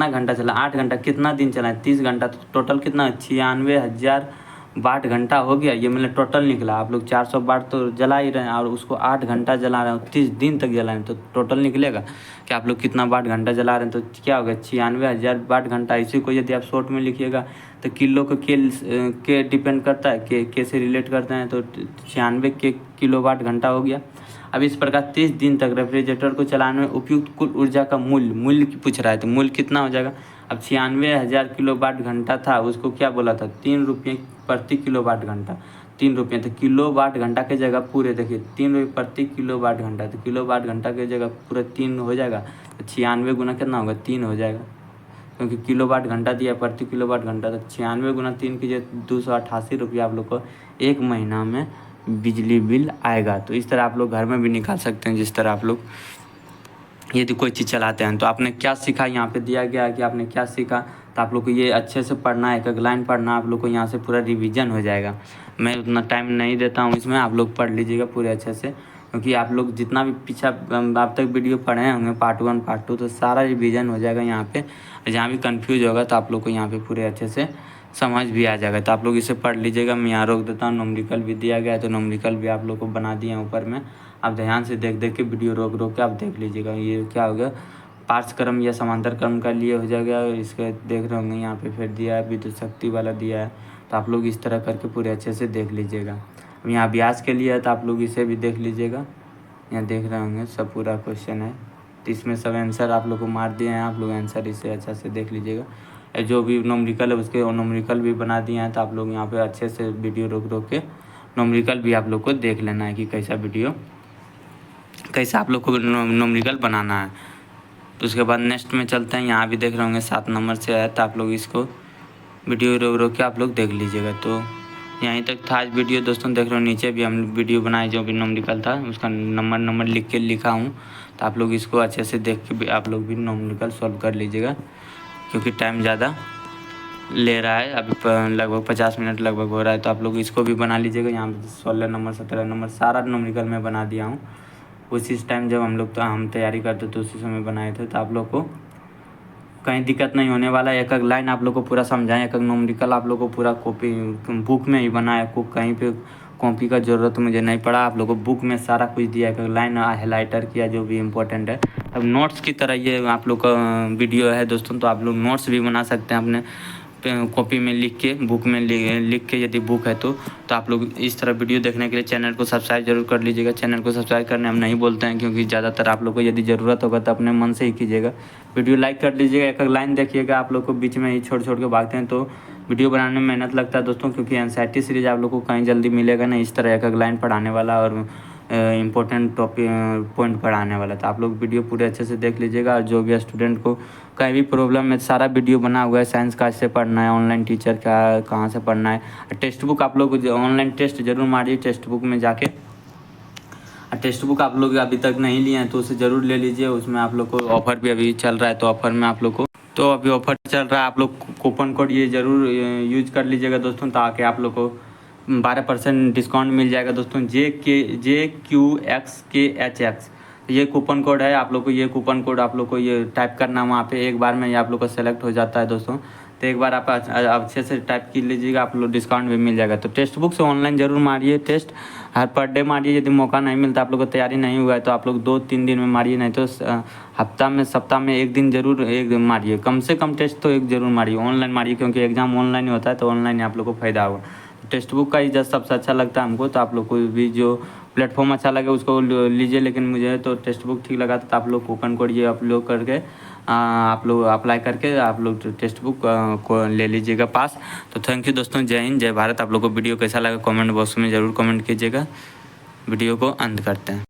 घंटा चला, 8 घंटा कितना दिन चलाएं, 30 घंटा, तो टोटल कितना 96,000 वाट घंटा हो गया। ये मतलब टोटल निकला। आप लोग 400 वाट तो जला ही रहे हैं और उसको 8 घंटा जला रहे हैं, 30 दिन तक जला रहे हैं, तो टोटल निकलेगा कि आप लोग कितना वाट घंटा जला रहे हैं, तो क्या होगा 96,000 वाट घंटा। इसी को यदि आप शॉर्ट में लिखिएगा तो किलो को के डिपेंड करता है, के से रिलेट करते हैं, तो 96 के किलोवाट घंटा हो गया। अब इस प्रकार 30 दिन तक रेफ्रिजरेटर को चलाने में उपयुक्त कुल ऊर्जा का मूल्य पूछ रहा है, तो मूल्य कितना हो जाएगा। अब 96,000 किलोवाट घंटा था, उसको क्या बोला था 3 रुपये प्रति किलोवाट घंटा, 3 रुपये, तो किलोवाट घंटा की जगह पूरे देखिए 3 रुपये प्रति किलोवाट घंटा, तो किलोवाट घंटा की जगह पूरा 3 हो जाएगा, तो 96 गुना कितना होगा 3 हो जाएगा, क्योंकि किलोवाट घंटा दिया प्रति किलोवाट घंटा, तो 96 गुना 3 कीजिए 288 रुपये आप लोग को 1 महीना में बिजली बिल आएगा। तो इस तरह आप लोग घर में भी निकाल सकते हैं, जिस तरह आप लोग यदि कोई चीज़ चलाते हैं। तो आपने क्या सीखा, यहाँ पे दिया गया है कि आपने क्या सीखा, तो आप लोग को ये अच्छे से पढ़ना है, एक लाइन पढ़ना, आप लोग को यहाँ से पूरा रिवीजन हो जाएगा। मैं उतना टाइम नहीं देता हूँ इसमें, आप लोग पढ़ लीजिएगा पूरे अच्छे से, क्योंकि आप लोग जितना भी पीछा आप तक वीडियो पढ़े होंगे पार्ट 1 पार्ट 2, तो सारा रिवीजन हो जाएगा यहाँ पे। जहाँ भी कंफ्यूज होगा तो आप लोग को यहाँ पे पूरे अच्छे से समझ भी आ जाएगा। तो आप लोग इसे पढ़ लीजिएगा। मैं यहाँ रोक देता हूँ, न्यूमेरिकल भी दिया गया है, तो न्यूमेरिकल भी आप लोग को बना दिए हैं ऊपर में। आप ध्यान से देख के वीडियो रोक के आप देख लीजिएगा। ये क्या हो गया, पार्श्व क्रम या समांतर क्रम का लिए हो जाएगा। इसके देख रहे होंगे यहाँ पे फिर दिया है, विद्युत शक्ति वाला दिया है, तो आप लोग इस तरह करके पूरे अच्छे से देख लीजिएगा। अब यहाँ अभ्यास के लिए है, तो आप लोग इसे भी देख लीजिएगा। यहाँ देख रहे होंगे सब पूरा क्वेश्चन है, तो इसमें सब आंसर आप लोग को मार दिए हैं। आप लोग आंसर इसे अच्छा से देख लीजिएगा। जो भी न्यूमेरिकल है उसके न्यूमेरिकल भी बना दिए हैं, तो आप लोग यहाँ पे अच्छे से वीडियो रोक के न्यूमेरिकल भी आप लोग को देख लेना है कि कैसा आप लोग को न्यूमेरिकल बनाना है। तो उसके बाद नेक्स्ट में चलते हैं। यहाँ भी देख रहे होंगे 7 नंबर से है, तो आप लोग इसको वीडियो रोक के आप लोग देख लीजिएगा। तो यहीं तक था आज वीडियो दोस्तों। देख रहे हो नीचे भी हम वीडियो बनाए, जो भी न्यूमेरिकल था उसका नंबर लिखा हूँ, तो आप लोग इसको अच्छे से देख के भी आप लोग भी न्यूमेरिकल सॉल्व कर लीजिएगा, क्योंकि टाइम ज़्यादा ले रहा है। अभी लगभग 50 मिनट लगभग हो रहा है, तो आप लोग इसको भी बना लीजिएगा। यहाँ पे 16 नंबर 17 नंबर सारा न्यूमेरिकल में बना दिया हूँ। उसी टाइम जब हम तैयारी करते थे उसी समय बनाए थे, तो आप लोग को कहीं दिक्कत नहीं होने वाला। एक लाइन आप लोग को पूरा समझाएं, एक न्यूमेरिकल आप लोग को पूरा कॉपी बुक में ही बनाया, कहीं पे कॉपी का ज़रूरत मुझे नहीं पड़ा। आप लोग को बुक में सारा कुछ दिया, एक लाइन हाईलाइटर किया जो भी इम्पोर्टेंट है। अब नोट्स की तरह ये आप लोग का वीडियो है दोस्तों, तो आप लोग नोट्स भी बना सकते हैं अपने कॉपी में लिख के, बुक में लिख के, यदि बुक है तो आप लोग इस तरह वीडियो देखने के लिए चैनल को सब्सक्राइब जरूर कर लीजिएगा। चैनल को सब्सक्राइब करने हम नहीं बोलते हैं, क्योंकि ज़्यादातर आप लोग को यदि ज़रूरत होगा तो अपने मन से ही कीजिएगा। वीडियो लाइक कर लीजिएगा, एक लाइन देखिएगा। आप लोग को बीच में ही छोड़ के भागते हैं तो वीडियो बनाने में मेहनत लगता है दोस्तों, क्योंकि एनसीईआरटी सीरीज आप लोग को कहीं जल्दी मिलेगा नहीं इस तरह एक लाइन पढ़ाने वाला और इम्पोर्टेंट टॉपिक पॉइंट पढ़ाने वाला। तो आप लोग वीडियो पूरे अच्छे से देख लीजिएगा। और जो भी स्टूडेंट को कहीं भी प्रॉब्लम है, सारा वीडियो बना हुआ है। साइंस का से पढ़ना है, ऑनलाइन टीचर का कहाँ से पढ़ना है, टेक्स्ट बुक आप लोग ऑनलाइन टेस्ट जरूर मारिए टेक्स्ट बुक में जाके। टेक्स्ट बुक आप लोग अभी तक नहीं लिए हैं तो उसे ज़रूर ले लीजिए। उसमें आप लोग को ऑफ़र भी अभी चल रहा है, तो ऑफ़र में आप लोग को अभी ऑफ़र चल रहा है। आप लोग कूपन कोड ये ज़रूर यूज कर लीजिएगा दोस्तों, ताकि आप लोग को 12% डिस्काउंट मिल जाएगा दोस्तों। JQXKHX ये कूपन कोड है। आप लोग को ये कूपन कोड आप लोग को ये टाइप करना वहाँ पे, एक बार में ये आप लोग को सेलेक्ट हो जाता है दोस्तों। तो एक बार आप अच्छे से टाइप कर लीजिएगा, आप लोग डिस्काउंट भी मिल जाएगा। तो टेक्स्ट बुक से ऑनलाइन ज़रूर मारिए टेस्ट, हर पर डे मारिए। यदि मौका नहीं मिलता, आप लोग को तैयारी नहीं हुआ है, तो आप लोग 2-3 दिन में मारिए, नहीं तो सप्ताह में एक दिन ज़रूर मारिए। कम से कम टेस्ट तो एक ज़रूर मारिए, ऑनलाइन मारिए, क्योंकि एग्ज़ाम ऑनलाइन ही होता है, तो ऑनलाइन आप लोग को फ़ायदा होगा। टेक्स्ट बुक का ही जस्ट सबसे अच्छा लगता है हमको, तो आप लोग को भी जो प्लेटफॉर्म अच्छा लगे उसको लीजिए, लेकिन मुझे तो टेक्स्ट बुक ठीक लगा था। तो आप लोग कूपन कोड ये अपलोड करके आप लोग अप्लाई करके आप लोग टेक्स्ट बुक को ले लीजिएगा पास। तो थैंक यू दोस्तों, जय हिंद जय भारत। आप लोग को वीडियो कैसा लगा कमेंट बॉक्स में ज़रूर कमेंट कीजिएगा। वीडियो को अंत करते हैं।